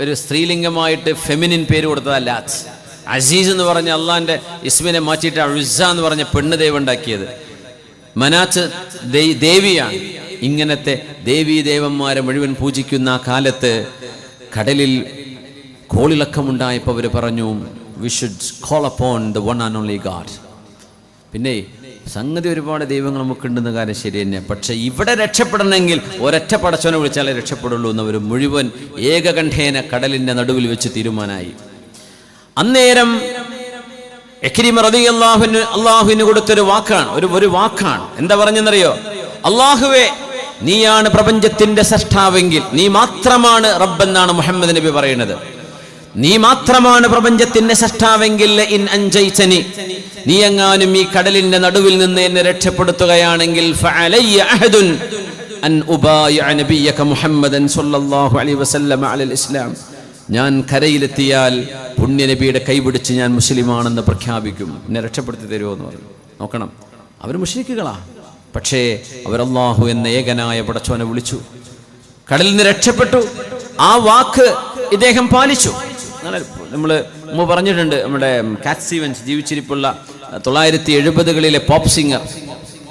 ഒരു സ്ത്രീലിംഗമായിട്ട് ഫെമിനിൻ പേര് കൊടുത്തതാ ലാത്ത്. അസീസ് എന്ന് പറഞ്ഞ അള്ളാഹിന്റെ ഇസ്മിനെ മാറ്റിയിട്ട് ഉസ്സ എന്ന് പറഞ്ഞ പെണ്ണ് ദൈവം ഉണ്ടാക്കിയത്. മനാത്ത് ദേവിയാണ്. ഇങ്ങനത്തെ ദേവീദേവന്മാരെ മുഴുവൻ പൂജിക്കുന്ന ആ കാലത്ത് കടലിൽ കോളിളക്കമുണ്ടായപ്പോൾ അവർ പറഞ്ഞു, we should call upon the one and only God. പിന്നെ സംഗതി ഒരുപാട് ദൈവങ്ങൾ നമുക്കുണ്ടെന്ന കാര്യം ശരി തന്നെ, പക്ഷെ ഇവിടെ രക്ഷപ്പെടണമെങ്കിൽ ഒരൊറ്റ പടച്ചവനെ വിളിച്ചാലേ രക്ഷപ്പെടുള്ളൂ എന്നവർ മുഴുവൻ ഏകകണ്ഠേന കടലിൻ്റെ നടുവിൽ വെച്ച് തീരുമാനമായി. അന്നേരം ഇക്രിമ റളിയല്ലാഹു അൻഹു അള്ളാഹുവിന് കൊടുത്തൊരു വാക്കാണ്, ഒരു വാക്കാണ്. എന്താ പറഞ്ഞെന്നറിയോ? അള്ളാഹുവേ, നീയാണ് പ്രപഞ്ചത്തിന്റെ സൃഷ്ടാവെങ്കിൽ നീ മാത്രമാണ് റബ്ബെന്നാണ് മുഹമ്മദ് നബി പറയുന്നത്. നീ മാത്രമാണ് പ്രപഞ്ചത്തിന്റെ സൃഷ്ടാവെങ്കിൽ ഇൻ അൻജൈതനി, നീ എങ്ങാനും ഈ കടലിന്റെ നടുവിൽ നിന്ന് എന്നെ രക്ഷപ്പെടുത്തുകയാണെങ്കിൽ ഫഅലയ്യ അഹദുൻ അൻ ഉബായിഅ നബിയക മുഹമ്മദൻ സ്വല്ലല്ലാഹു അലൈഹി വസല്ലം അലൽ ഇസ്ലാം, ഞാൻ കരയിലെത്തിയാൽ പുണ്യനബിയുടെ കൈപിടിച്ച് ഞാൻ മുസ്ലിമാണെന്ന് പ്രഖ്യാപിക്കും, എന്നെ രക്ഷപ്പെടുത്തി തരുമോ എന്ന് പറഞ്ഞു. നോക്കണം, അവർ മുശ്രിക്കുകളാ, പക്ഷേ അവർ അല്ലാഹു എന്ന ഏകനായ പടച്ചവനെ വിളിച്ചു, കടലിൽ നിന്ന് രക്ഷപ്പെട്ടു. ആ വാക്ക് ഇദ്ദേഹം പാലിച്ചു. നമ്മൾ പറഞ്ഞിട്ടുണ്ട്, നമ്മുടെ കാറ്റ് സ്റ്റീവൻസ് ജീവിച്ചിരിപ്പുള്ള 1970കളിലെ പോപ്പ് സിംഗർ.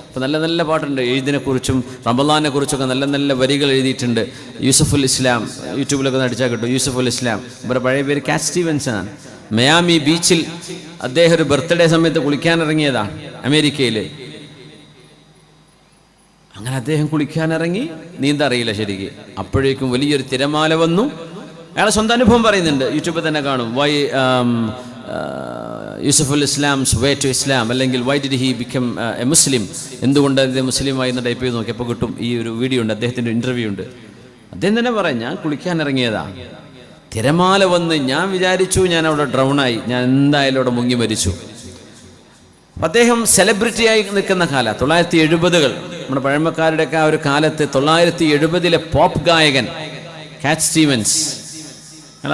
അപ്പോൾ നല്ല നല്ല പാട്ടുണ്ട്, എഴുതിനെ കുറിച്ചും റമളാനെ കുറിച്ചൊക്കെ നല്ല നല്ല വരികൾ എഴുതിയിട്ടുണ്ട്. യൂസുഫുൽ ഇസ്ലാം, യൂട്യൂബിലൊക്കെ അടിച്ചാൽ കിട്ടും. യൂസുഫുൽ ഇസ്ലാം, ഇവരുടെ പഴയ പേര് കാറ്റ് സ്റ്റീവൻസ് ആണ്. മയാമി ബീച്ചിൽ അദ്ദേഹം ഒരു ബർത്ത്ഡേ സമയത്ത് കുളിക്കാനിറങ്ങിയതാണ് അമേരിക്കയിൽ. അങ്ങനെ അദ്ദേഹം കുളിക്കാനിറങ്ങി, നീന്തറിയില്ല ശരിക്ക്. അപ്പോഴേക്കും വലിയൊരു തിരമാല വന്നു. അയാളെ സ്വന്തം അനുഭവം പറയുന്നുണ്ട്, യൂട്യൂബിൽ തന്നെ കാണും. Why Yusuf ul Islam's way to Islam, അല്ലെങ്കിൽ why did he become a Muslim, എന്തുകൊണ്ട് അദ്ദേഹം മുസ്ലിമായി എന്ന് ടൈപ്പ് ചെയ്ത് നോക്കിയപ്പോൾ കിട്ടും. ഈ ഒരു വീഡിയോ ഉണ്ട്, അദ്ദേഹത്തിൻ്റെ ഇൻ്റർവ്യൂ ഉണ്ട്. അദ്ദേഹം തന്നെ പറയാം, ഞാൻ കുളിക്കാൻ ഇറങ്ങിയതാ, തിരമാല വന്ന് ഞാൻ വിചാരിച്ചു ഞാൻ അവിടെ ഡ്രൗണായി, ഞാൻ എന്തായാലും അവിടെ മുങ്ങി മരിച്ചു. അദ്ദേഹം സെലിബ്രിറ്റിയായി നിൽക്കുന്ന കാലം 1970-കൾ, നമ്മുടെ പഴമക്കാരുടെയൊക്കെ ആ ഒരു കാലത്ത് 1970-ലെ പോപ്പ് ഗായകൻ കാറ്റ് സ്റ്റീവൻസ്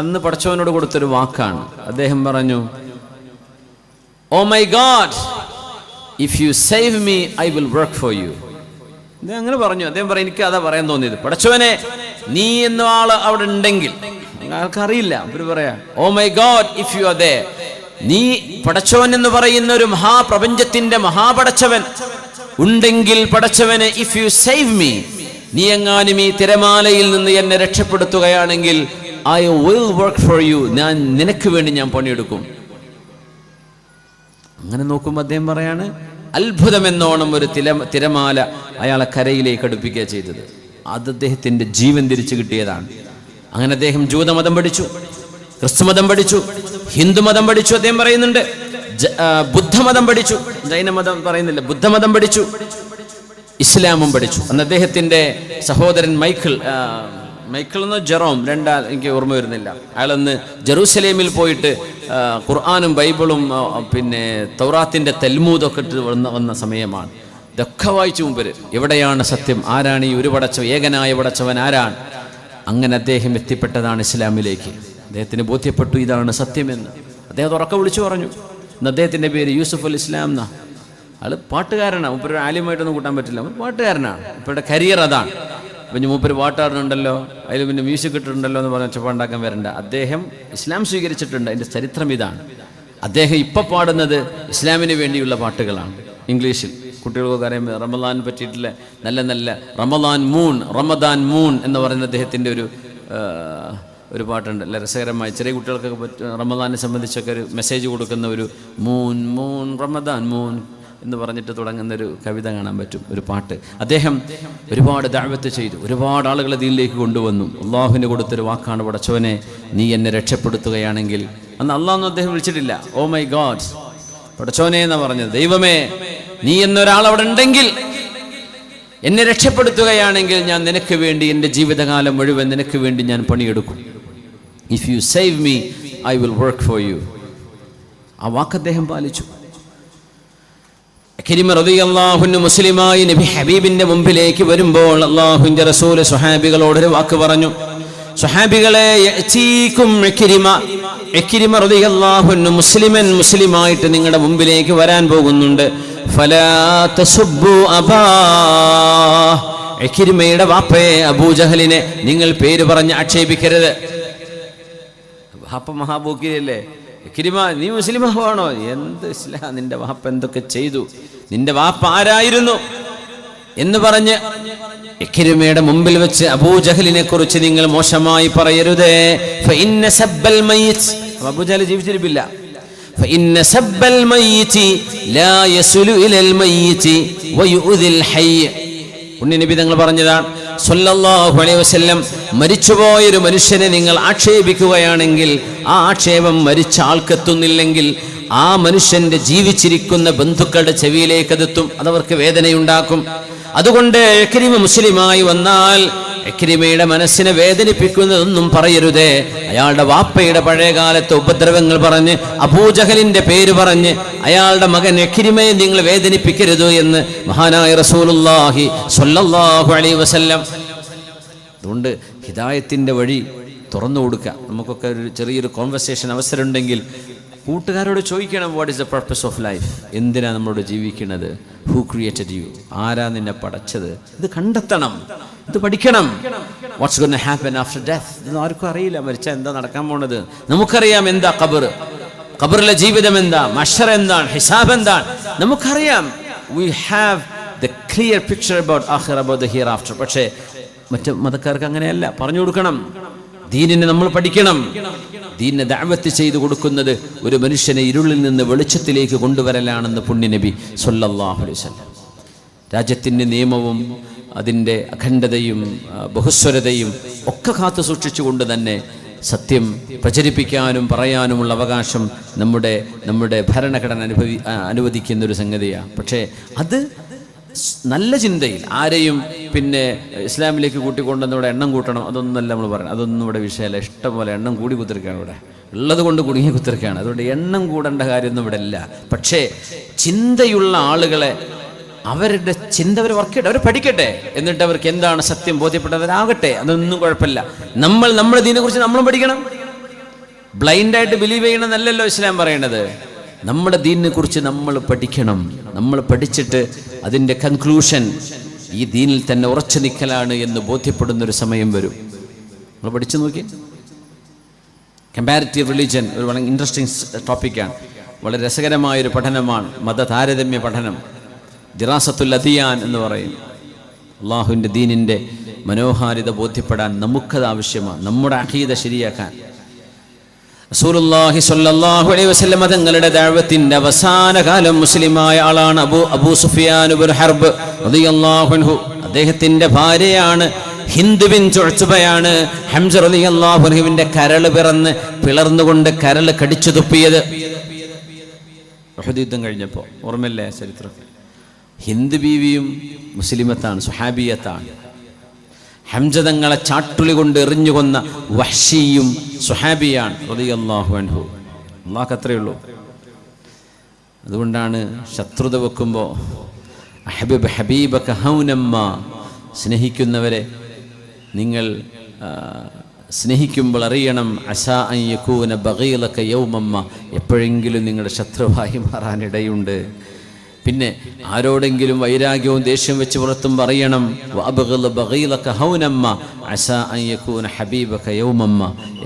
അന്ന് പടച്ചവനോട് കൊടുത്തൊരു വാക്കാണ്. അദ്ദേഹം പറഞ്ഞു, oh my god, if you save me I will work for you. അദ്ദേഹം അങ്ങനെ പറഞ്ഞു. അദ്ദേഹം പറയും, എനിക്ക് അതാ പറയാൻ തോന്നിയത്, പടച്ചവനെ നീ എന്ന ആള് അവിടെ ഉണ്ടെങ്കിൽ, ആൾക്കറിയില്ല, അവർ പറയാ, oh my god if you are there, നീ പടച്ചവൻ എന്ന് പറയുന്ന ഒരു മഹാപ്രപഞ്ചത്തിന്റെ മഹാപടച്ചവൻ ഉണ്ടെങ്കിൽ, പടച്ചവനെ ഇഫ് യു സേവ് മീ, നീ എങ്ങാനും ഈ തിരമാലയിൽ നിന്ന് എന്നെ രക്ഷപ്പെടുത്തുകയാണെങ്കിൽ, I will work for you, ഞാൻ നിനക്ക് വേണ്ടി ഞാൻ പണിയെടുക്കും. അങ്ങനെ നോക്കുമ്പോൾ അദ്ദേഹം പറയാണ്, അത്ഭുതമെന്നോണം ഒരു തിരമാല അയാളെ കരയിലേക്ക് അടുപ്പിക്കുക ചെയ്തത്. അത് അദ്ദേഹത്തിന്റെ ജീവൻ തിരിച്ചു കിട്ടിയതാണ്. അങ്ങനെ അദ്ദേഹം ജൂതമതം പഠിച്ചു, ക്രിസ്തുമതം പഠിച്ചു, ഹിന്ദുമതം പഠിച്ചു. അദ്ദേഹം പറയുന്നുണ്ട്, ബുദ്ധമതം പഠിച്ചു, ജൈനമതം പറയുന്നില്ല, ബുദ്ധമതം പഠിച്ചു, ഇസ്ലാമും പഠിച്ചു. അന്ന് അദ്ദേഹത്തിന്റെ സഹോദരൻ മൈക്കിൾ എന്നോ ജെറോം, എനിക്ക് ഓർമ്മ വരുന്നില്ല, അയാളന്ന് ജെറൂസലേമിൽ പോയിട്ട് ഖുർആനും ബൈബിളും പിന്നെ തൗറാത്തിന്റെ തൽമൂദൊക്കെ ഇട്ട് വന്ന സമയമാണ്. ഇതൊക്കെ വായിച്ചു മുമ്പര്, എവിടെയാണ് സത്യം, ആരാണ് ഈ ഒരു പടച്ചവൻ, ഏകനായ പടച്ചവൻ ആരാണ്. അങ്ങനെ അദ്ദേഹം എത്തിപ്പെട്ടതാണ് ഇസ്ലാമിലേക്ക്. അദ്ദേഹത്തിന് ബോധ്യപ്പെട്ടു ഇതാണ് സത്യമെന്ന്. അദ്ദേഹം ഉറക്കെ വിളിച്ചു പറഞ്ഞു. ഇന്ന് അദ്ദേഹത്തിൻ്റെ പേര് യൂസുഫുൽ ഇസ്ലാം എന്നാ. ആള് പാട്ടുകാരനാണ്. മൂപ്പര് ആലിമായിട്ടൊന്നും കൂട്ടാൻ പറ്റില്ല, പാട്ടുകാരനാണ്. ഇപ്പോഴത്തെ കരിയർ അതാണ്. പിന്നെ മൂപ്പര് പാട്ടാടുന്നുണ്ടല്ലോ, അതിൽ പിന്നെ മ്യൂസിക് ഇട്ടിട്ടുണ്ടല്ലോ എന്ന് പറഞ്ഞ ഒച്ചപ്പാണ്ടാക്കാൻ വരണ്ട. അദ്ദേഹം ഇസ്ലാം സ്വീകരിച്ചിട്ടുണ്ട്. അതിൻ്റെ ചരിത്രം ഇതാണ്. അദ്ദേഹം ഇപ്പം പാടുന്നത് ഇസ്ലാമിന് വേണ്ടിയുള്ള പാട്ടുകളാണ്, ഇംഗ്ലീഷിൽ. കുട്ടികൾക്കൊക്കെ അറിയാൻ റമദാൻ പറ്റിയിട്ടുള്ള നല്ല നല്ല റമദാൻ മൂൺ എന്ന് പറയുന്ന അദ്ദേഹത്തിൻ്റെ ഒരു പാട്ടുണ്ട്, നല്ല രസകരമായി. ചെറിയ കുട്ടികൾക്കൊക്കെ റമദാനെ സംബന്ധിച്ചൊക്കെ ഒരു മെസ്സേജ് കൊടുക്കുന്ന ഒരു മൂൺ റമദാൻ മൂൺ എന്ന് പറഞ്ഞിട്ട് തുടങ്ങുന്നൊരു കവിത കാണാൻ പറ്റും, ഒരു പാട്ട്. അദ്ദേഹം ഒരുപാട് ദഅവത്ത് ചെയ്തു, ഒരുപാട് ആളുകളെ ദീനിലേക്ക് കൊണ്ടുവന്നു. അള്ളാഹുവിന് കൊടുത്തൊരു വാക്കാണ്, പടച്ചവനെ നീ എന്നെ രക്ഷപ്പെടുത്തുകയാണെങ്കിൽ. അന്ന് അള്ളാഹൊന്നും അദ്ദേഹം വിളിച്ചിട്ടില്ല, ഓ മൈ ഗോഡ്, പടച്ചവനെ എന്നാ പറഞ്ഞത്. ദൈവമേ, നീ എന്നൊരാൾ അവിടെ ഉണ്ടെങ്കിൽ, എന്നെ രക്ഷപ്പെടുത്തുകയാണെങ്കിൽ, ഞാൻ നിനക്ക് വേണ്ടി എൻ്റെ ജീവിതകാലം മുഴുവൻ നിനക്ക് വേണ്ടി ഞാൻ പണിയെടുക്കും. If you save me I will work for you. ആ വാക്ക് അദ്ദേഹം പാലിച്ചു. ഇക്രിമ റളിയല്ലാഹു അൻഹു മുസ്ലിമായി നബി ഹബീബിന്റെ മുമ്പിലേക്ക് വരുമ്പോൾ അല്ലാഹുവിന്റെ റസൂൽ സ്വഹാബികളോടൊരു വാക്ക് പറഞ്ഞു. സ്വഹാബികളെ, യഅതീകും ഇക്രിമ റളിയല്ലാഹു അൻഹു മുസ്ലിമായിട്ട് നിങ്ങളുടെ മുമ്പിലേക്ക് വരാൻ പോകുന്നുണ്ട്. ഫലാ തസുബ്ബു അബാ, ഇക്രിമയുടെ വാപ്പയെ അബൂജഹലിനെ നിങ്ങൾ പേര് പറഞ്ഞ് ആക്ഷേപിക്കരുത്. വാപ്പ മഹാബോക്കിയല്ലേ, ഇക്രിമ നീ മുസ്ലിമാണോ? എന്ത് ഇസ്ലാം, നിന്റെ വാപ്പ എന്തൊക്കെ ചെയ്തു, നിന്റെ വാപ്പ ആരായിരുന്നു എന്ന് പറഞ്ഞ് ഇക്രിമയുടെ മുമ്പിൽ വെച്ച് അബൂജഹലിനെ കുറിച്ച് നിങ്ങൾ മോശമായി പറയരുതേ. ഫഇന്ന സബ്ബൽ മയ്യിത്, അബൂജഹൽ ജീവിച്ചിരിപ്പില്ല. ഫഇന്ന സബ്ബൽ മയ്യിതി ലാ യസുലു ഇലൽ മയ്യിതി വയുദിൽ ഹയ്യ്. പുണ്യനബി തങ്ങൾ പറഞ്ഞതാണ്, സ്വല്ലല്ലാഹു അലൈഹി വസല്ലം, മരിച്ചുപോയൊരു മനുഷ്യനെ നിങ്ങൾ ആക്ഷേപിക്കുകയാണെങ്കിൽ ആ ആക്ഷേപം മരിച്ച ആൾക്കെത്തുന്നില്ലെങ്കിൽ ആ മനുഷ്യന്റെ ജീവിച്ചിരിക്കുന്ന ബന്ധുക്കളുടെ ചെവിയിലേക്ക് അതെത്തും, അതവർക്ക് വേദനയുണ്ടാക്കും. അതുകൊണ്ട് ഇക്രിമ മുസ്ലിമായി വന്നാൽ ഇക്രിമയുടെ മനസ്സിനെ വേദനിപ്പിക്കുന്നതൊന്നും പറയരുതേ. അയാളുടെ വാപ്പയുടെ പഴയകാലത്തെ ഉപദ്രവങ്ങൾ പറഞ്ഞ് അബൂജഹലിന്റെ പേര് പറഞ്ഞ് അയാളുടെ മകൻ ഇക്രിമയെ നിങ്ങൾ വേദനിപ്പിക്കരുത് എന്ന് മഹാനായ റസൂലുള്ളാഹി സ്വല്ലല്ലാഹു അലൈഹി വസല്ലം. അതുകൊണ്ട് ഹിദായത്തിന്റെ വഴി തുറന്നു കൊടുക്കുക. നമുക്കൊക്കെ ഒരു ചെറിയൊരു കോൺവെർസേഷൻ അവസരം ഉണ്ടെങ്കിൽ കൂട്ടുകാരോട് ചോദിക്കണം, what is the purpose of life, എന്തിനാ നമ്മളോട് ജീവിക്കുന്നത്, ഹൂ ക്രിയേറ്റഡ് യു, ആരാ നിന്നെ പടച്ചത്, ഇത് കണ്ടെത്തണം, ഇത് പഠിക്കണം. What's going to happen after death, ഇതൊന്നും ആർക്കും അറിയില്ല. മരിച്ചാൽ എന്താ നടക്കാൻ പോണത്? നമുക്കറിയാം എന്താ ഖബറിലെ ജീവിതം എന്താ, മഹ്ശർ എന്താണ്, ഹിസാബ് എന്താണ്, നമുക്കറിയാം. We have the clear picture about ആഖിറ, അബൌട്ട് ദ ഹിയർ ആഫ്റ്റർ. പക്ഷേ മറ്റു മതക്കാർക്ക് അങ്ങനെയല്ല. പറഞ്ഞു കൊടുക്കണം, ദീനിനെ നമ്മൾ പഠിക്കണം. ദീനിനെ ദഅവത്ത് ചെയ്തു കൊടുക്കുന്നത് ഒരു മനുഷ്യനെ ഇരുളിൽ നിന്ന് വെളിച്ചത്തിലേക്ക് കൊണ്ടുവരലാണെന്ന് പുണ്യനബി സ്വല്ലല്ലാഹു അലൈഹി വസല്ലം. രാജ്യത്തിൻ്റെ നിയമവും അതിൻ്റെ അഖണ്ഡതയും ബഹുസ്വരതയും ഒക്കെ കാത്തു സൂക്ഷിച്ചുകൊണ്ട് തന്നെ സത്യം പ്രചരിപ്പിക്കാനും പറയാനുമുള്ള അവകാശം നമ്മുടെ ഭരണഘടന അനുവദിക്കുന്നൊരു സംഗതിയാണ്. പക്ഷേ അത് നല്ല ചിന്തയിൽ ആരെയും പിന്നെ ഇസ്ലാമിലേക്ക് കൂട്ടിക്കൊണ്ടെന്ന് ഇവിടെ എണ്ണം കൂട്ടണം അതൊന്നല്ല നമ്മൾ പറയണം. അതൊന്നും ഇവിടെ വിഷയമല്ല. ഇഷ്ടംപോലെ എണ്ണം കൂടി കുത്തിരിക്കുകയാണ് ഇവിടെ ഉള്ളത് കൊണ്ട് കുടുങ്ങി കുത്തിരിക്കുകയാണ്. അതുകൊണ്ട് എണ്ണം കൂടേണ്ട കാര്യമൊന്നും ഇവിടെ ഇല്ല. പക്ഷേ ചിന്തയുള്ള ആളുകളെ അവരുടെ ചിന്ത അവർ വർക്ക് ചെയ്യട്ടെ, അവർ പഠിക്കട്ടെ, എന്നിട്ട് അവർക്ക് എന്താണ് സത്യം ബോധ്യപ്പെട്ടവരാകട്ടെ, അതൊന്നും കുഴപ്പമില്ല. നമ്മുടെ ദീനെക്കുറിച്ച് നമ്മളും പഠിക്കണം. ബ്ലൈൻഡായിട്ട് ബിലീവ് ചെയ്യണമെന്നല്ലല്ലോ ഇസ്ലാം പറയണത്. നമ്മുടെ ദീനിനെ കുറിച്ച് നമ്മൾ പഠിക്കണം. നമ്മൾ പഠിച്ചിട്ട് അതിൻ്റെ കൺക്ലൂഷൻ ഈ ദീനിൽ തന്നെ ഉറച്ചു നിൽക്കലാണ് എന്ന് ബോധ്യപ്പെടുന്നൊരു സമയം വരും. നമ്മൾ പഠിച്ചു നോക്കി. കമ്പാരിറ്റീവ് റിലീജിയൻ ഒരു വളരെ ഇൻട്രസ്റ്റിംഗ് ടോപ്പിക്കാണ്. വളരെ രസകരമായൊരു പഠനമാണ് മത താരതമ്യ പഠനം. ദിറാസത്തുൽ അദിയാൻ എന്ന് പറയും. അള്ളാഹുവിൻ്റെ ദീനിൻ്റെ മനോഹാരിത ബോധ്യപ്പെടാൻ നമുക്കത് ആവശ്യമാണ്, നമ്മുടെ അഖീദ ശരിയാക്കാൻ. റസൂലുള്ളാഹി സ്വല്ലല്ലാഹു അലൈഹി വസല്ലം തങ്ങളുടെ ദഅവത്തിന്റെ അവസാന കാലം മുസ്ലിമായ ആളാണ് അബൂ സുഫിയാൻ ഇബ്നു ഹർബ് റളിയല്ലാഹു അൻഹു. അദ്ദേഹത്തിന്റെ ഭാര്യയാണ് ഹിന്ദ് ബിൻത് ഉത്ബയാണ് ഹംസ റളിയല്ലാഹു അൻഹുവിന്റെ കരൾ പിളർന്നുകൊണ്ട് കരൾ കടിച്ചു തുപ്പിയത് ഉഹദ് യുദ്ധം കഴിഞ്ഞപ്പോൾ. ഓർമ്മയില്ലേ ചരിത്രം? ഹിന്ദ് ബീവിയും മുസ്ലിമത്താണ്, സുഹാബിയത്താണ്. ഹംസ തങ്ങളെ ചാട്ടുളി കൊണ്ട് എറിഞ്ഞുകൊന്ന വഹ്ശിയും സുഹാബിയാണ് റളിയല്ലാഹു അൻഹു. അല്ലാഹു അത്രയേ ഉള്ളൂ. അതുകൊണ്ടാണ് ശത്രുത വെക്കുമ്പോൾ ഹബീബക ഹൗനമ്മ, സ്നേഹിക്കുന്നവരെ നിങ്ങൾ സ്നേഹിക്കുമ്പോൾ അറിയണം അസാ അൻ യകൂന ബഗീലക യൗമമ്മ, എപ്പോഴെങ്കിലും നിങ്ങളുടെ ശത്രുവായി മാറാനിടയുണ്ട്. പിന്നെ ആരോടെങ്കിലും വൈരാഗ്യവും ദേഷ്യം വെച്ച് പുറത്തും പറയണം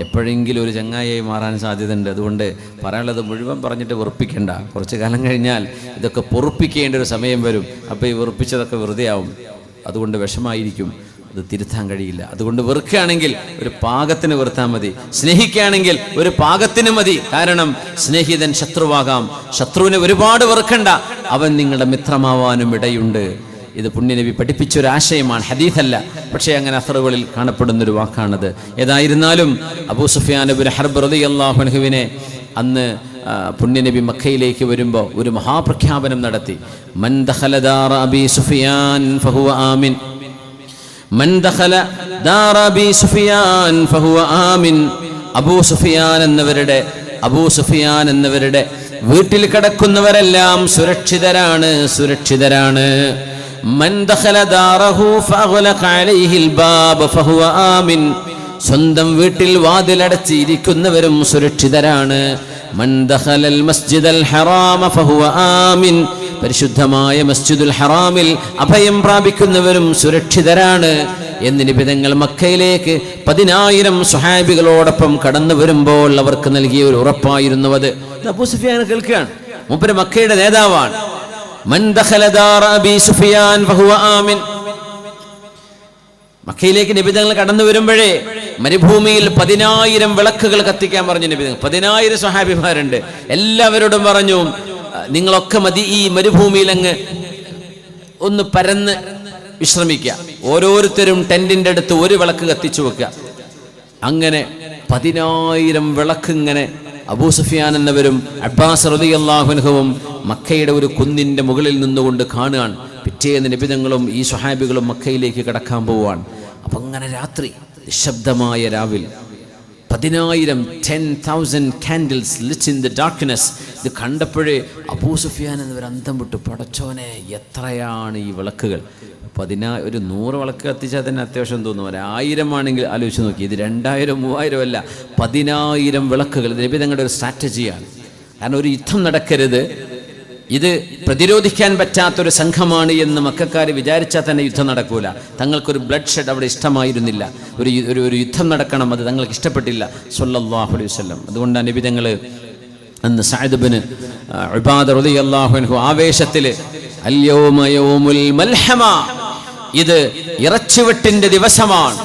എപ്പോഴെങ്കിലും ഒരു ചങ്ങായി മാറാൻ സാധ്യതയുണ്ട്. അതുകൊണ്ട് പറയാനുള്ളത് മുഴുവൻ പറഞ്ഞിട്ട് വെറുപ്പിക്കണ്ട. കുറച്ച് കാലം കഴിഞ്ഞാൽ ഇതൊക്കെ പൊറുപ്പിക്കേണ്ട ഒരു സമയം വരും. അപ്പോൾ ഈ വെറുപ്പിച്ചതൊക്കെ വെറുതെ ആവും. അതുകൊണ്ട് വിഷമായിരിക്കും, അത് തിരുത്താൻ കഴിയില്ല. അതുകൊണ്ട് വെറുക്കുകയാണെങ്കിൽ ഒരു പാകത്തിന് വെറുത്താൽ മതി, സ്നേഹിക്കുകയാണെങ്കിൽ ഒരു പാകത്തിന് മതി. കാരണം സ്നേഹിതൻ ശത്രുവാകാം. ശത്രുവിനെ ഒരുപാട് വെറുക്കണ്ട, അവൻ നിങ്ങളുടെ മിത്രമാവാനും ഇടയുണ്ട്. ഇത് പുണ്യനബി പഠിപ്പിച്ചൊരാശയമാണ്, ഹദീഥല്ല. പക്ഷേ അങ്ങനെ അസറുകളിൽ കാണപ്പെടുന്നൊരു വാക്കാണത്. ഏതായിരുന്നാലും അബൂ സുഫിയാൻ ഇബ്നു ഹർബ് റളിയല്ലാഹു അൻഹുവിനെ അന്ന് പുണ്യനബി മക്കയിലേക്ക് വരുമ്പോൾ ഒരു മഹാപ്രഖ്യാപനം നടത്തി. മൻ ദഖല ദാറ അബീ സുഫിയാൻ ഫഹുവ ആമിൻ, മൻ ദഖല ദാറ അബീ സുഫിയാൻ ഫഹുവ ആമിൻ. അബൂ സുഫിയാൻ എന്നവരുടെ വീട്ടിൽ കിടക്കുന്നവരെല്ലാം സുരക്ഷിതരാണ്. മൻ ദഖല ദാറഹു ഫഅഗ്ലഖ അലൈഹിൽ ബാബ ഫഹുവ ആമിൻ. സ്വന്തം വീട്ടിൽ വാതിലടച്ചിരിക്കുന്നവരും സുരക്ഷിതരാണ്. മൻ ദഖലൽ മസ്ജിദൽ ഹറാമ ഫഹുവ ആമിൻ. പരിശുദ്ധമായ മസ്ജിദുൽ ഹറാമിൽ അഭയം പ്രാപിക്കുന്നവരും സുരക്ഷിതരാണ് എന്ന് നബി തങ്ങൾ മക്കയിലേക്ക് 10,000 സ്വഹാബികളോടൊപ്പം കടന്നു വരുമ്പോൾ അവർക്ക് നൽകിയ ഒരു ഉറപ്പായിരുന്നു അത്. അബൂ സുഫിയാൻ കേൾക്കുകയാണ്, മൂപ്പര് മക്കയുടെ നേതാവാണ്. മൻ ദഖല ദാറ അബീ സുഫിയാൻ ഫഹുവ ആമിൻ. മക്കയിലേക്ക് നബി തങ്ങൾ കടന്നു വരുമ്പോഴേ മരുഭൂമിയിൽ 10,000 വിളക്കുകൾ കത്തിക്കാൻ പറഞ്ഞു നബി തങ്ങൾ. 10,000 സ്വഹാബിമാരുണ്ട്. എല്ലാവരോടും പറഞ്ഞു, നിങ്ങളൊക്കെ മതി ഈ മരുഭൂമിയിൽ അങ്ങ് ഒന്ന് പരന്ന് വിശ്രമിക്കുക. ഓരോരുത്തരും ടെന്റിന്റെ അടുത്ത് ഒരു വിളക്ക് കത്തിച്ചു വെക്കുക. അങ്ങനെ 10,000 വിളക്ക് ഇങ്ങനെ അബൂ സുഫിയാൻ എന്നവരും അബ്ബാസ് റളിയല്ലാഹു അൻഹുവും മക്കയുടെ ഒരു കുന്നിന്റെ മുകളിൽ നിന്നുകൊണ്ട് കാണുകയാണ്. പിറ്റേന്ന് നബിതങ്ങളും ഈ സ്വഹാബികളും മക്കയിലേക്ക് കടക്കാൻ പോവുകയാണ്. അപ്പം അങ്ങനെ രാത്രി നിശബ്ദമായ രാവിൽ 10,000 candles lit in the darkness. ഇത് കണ്ടപ്പോഴേ അബൂ സുഫിയാൻ എന്നവർ അന്തം വിട്ടു. പടച്ചോനെ, എത്രയാണ് ഈ വിളക്കുകൾ! ഒരു 100 വിളക്ക് കത്തിച്ചാൽ തന്നെ അത്യാവശ്യം തോന്നും. 1000 ആണെങ്കിൽ ആലോചിച്ച് നോക്കി. ഇത് 2000 3000 അല്ല, 10,000 വിളക്കുകൾ. ഇത് നബി തങ്ങളുടെ ഒരു സ്ട്രാറ്റജിയാണ്. കാരണം ഒരു യുദ്ധം നടക്കരുത്, ഇത് പ്രതിരോധിക്കാൻ പറ്റാത്തൊരു സംഘമാണ് എന്ന് മക്കക്കാർ വിചാരിച്ചാൽ തന്നെ യുദ്ധം നടക്കൂല. തങ്ങൾക്കൊരു ബ്ലഡ് ഷെഡ് അവിടെ ഇഷ്ടമായിരുന്നില്ല. ഒരു യുദ്ധം നടക്കണം, അത് തങ്ങൾക്ക് ഇഷ്ടപ്പെട്ടില്ല സ്വല്ലല്ലാഹു അലൈഹി വസല്ലം. അതുകൊണ്ടാണ് നബി തങ്ങൾ അന്ന് സഅദ് ഇബ്നു ഉബാദ റളിയല്ലാഹു അൻഹു ആവേശത്തിൽ അൽ യൗമ യൗമുൽ മൽഹമ, ഇത് ഇറച്ചിവെട്ടിന്റെ ദിവസമാണ്,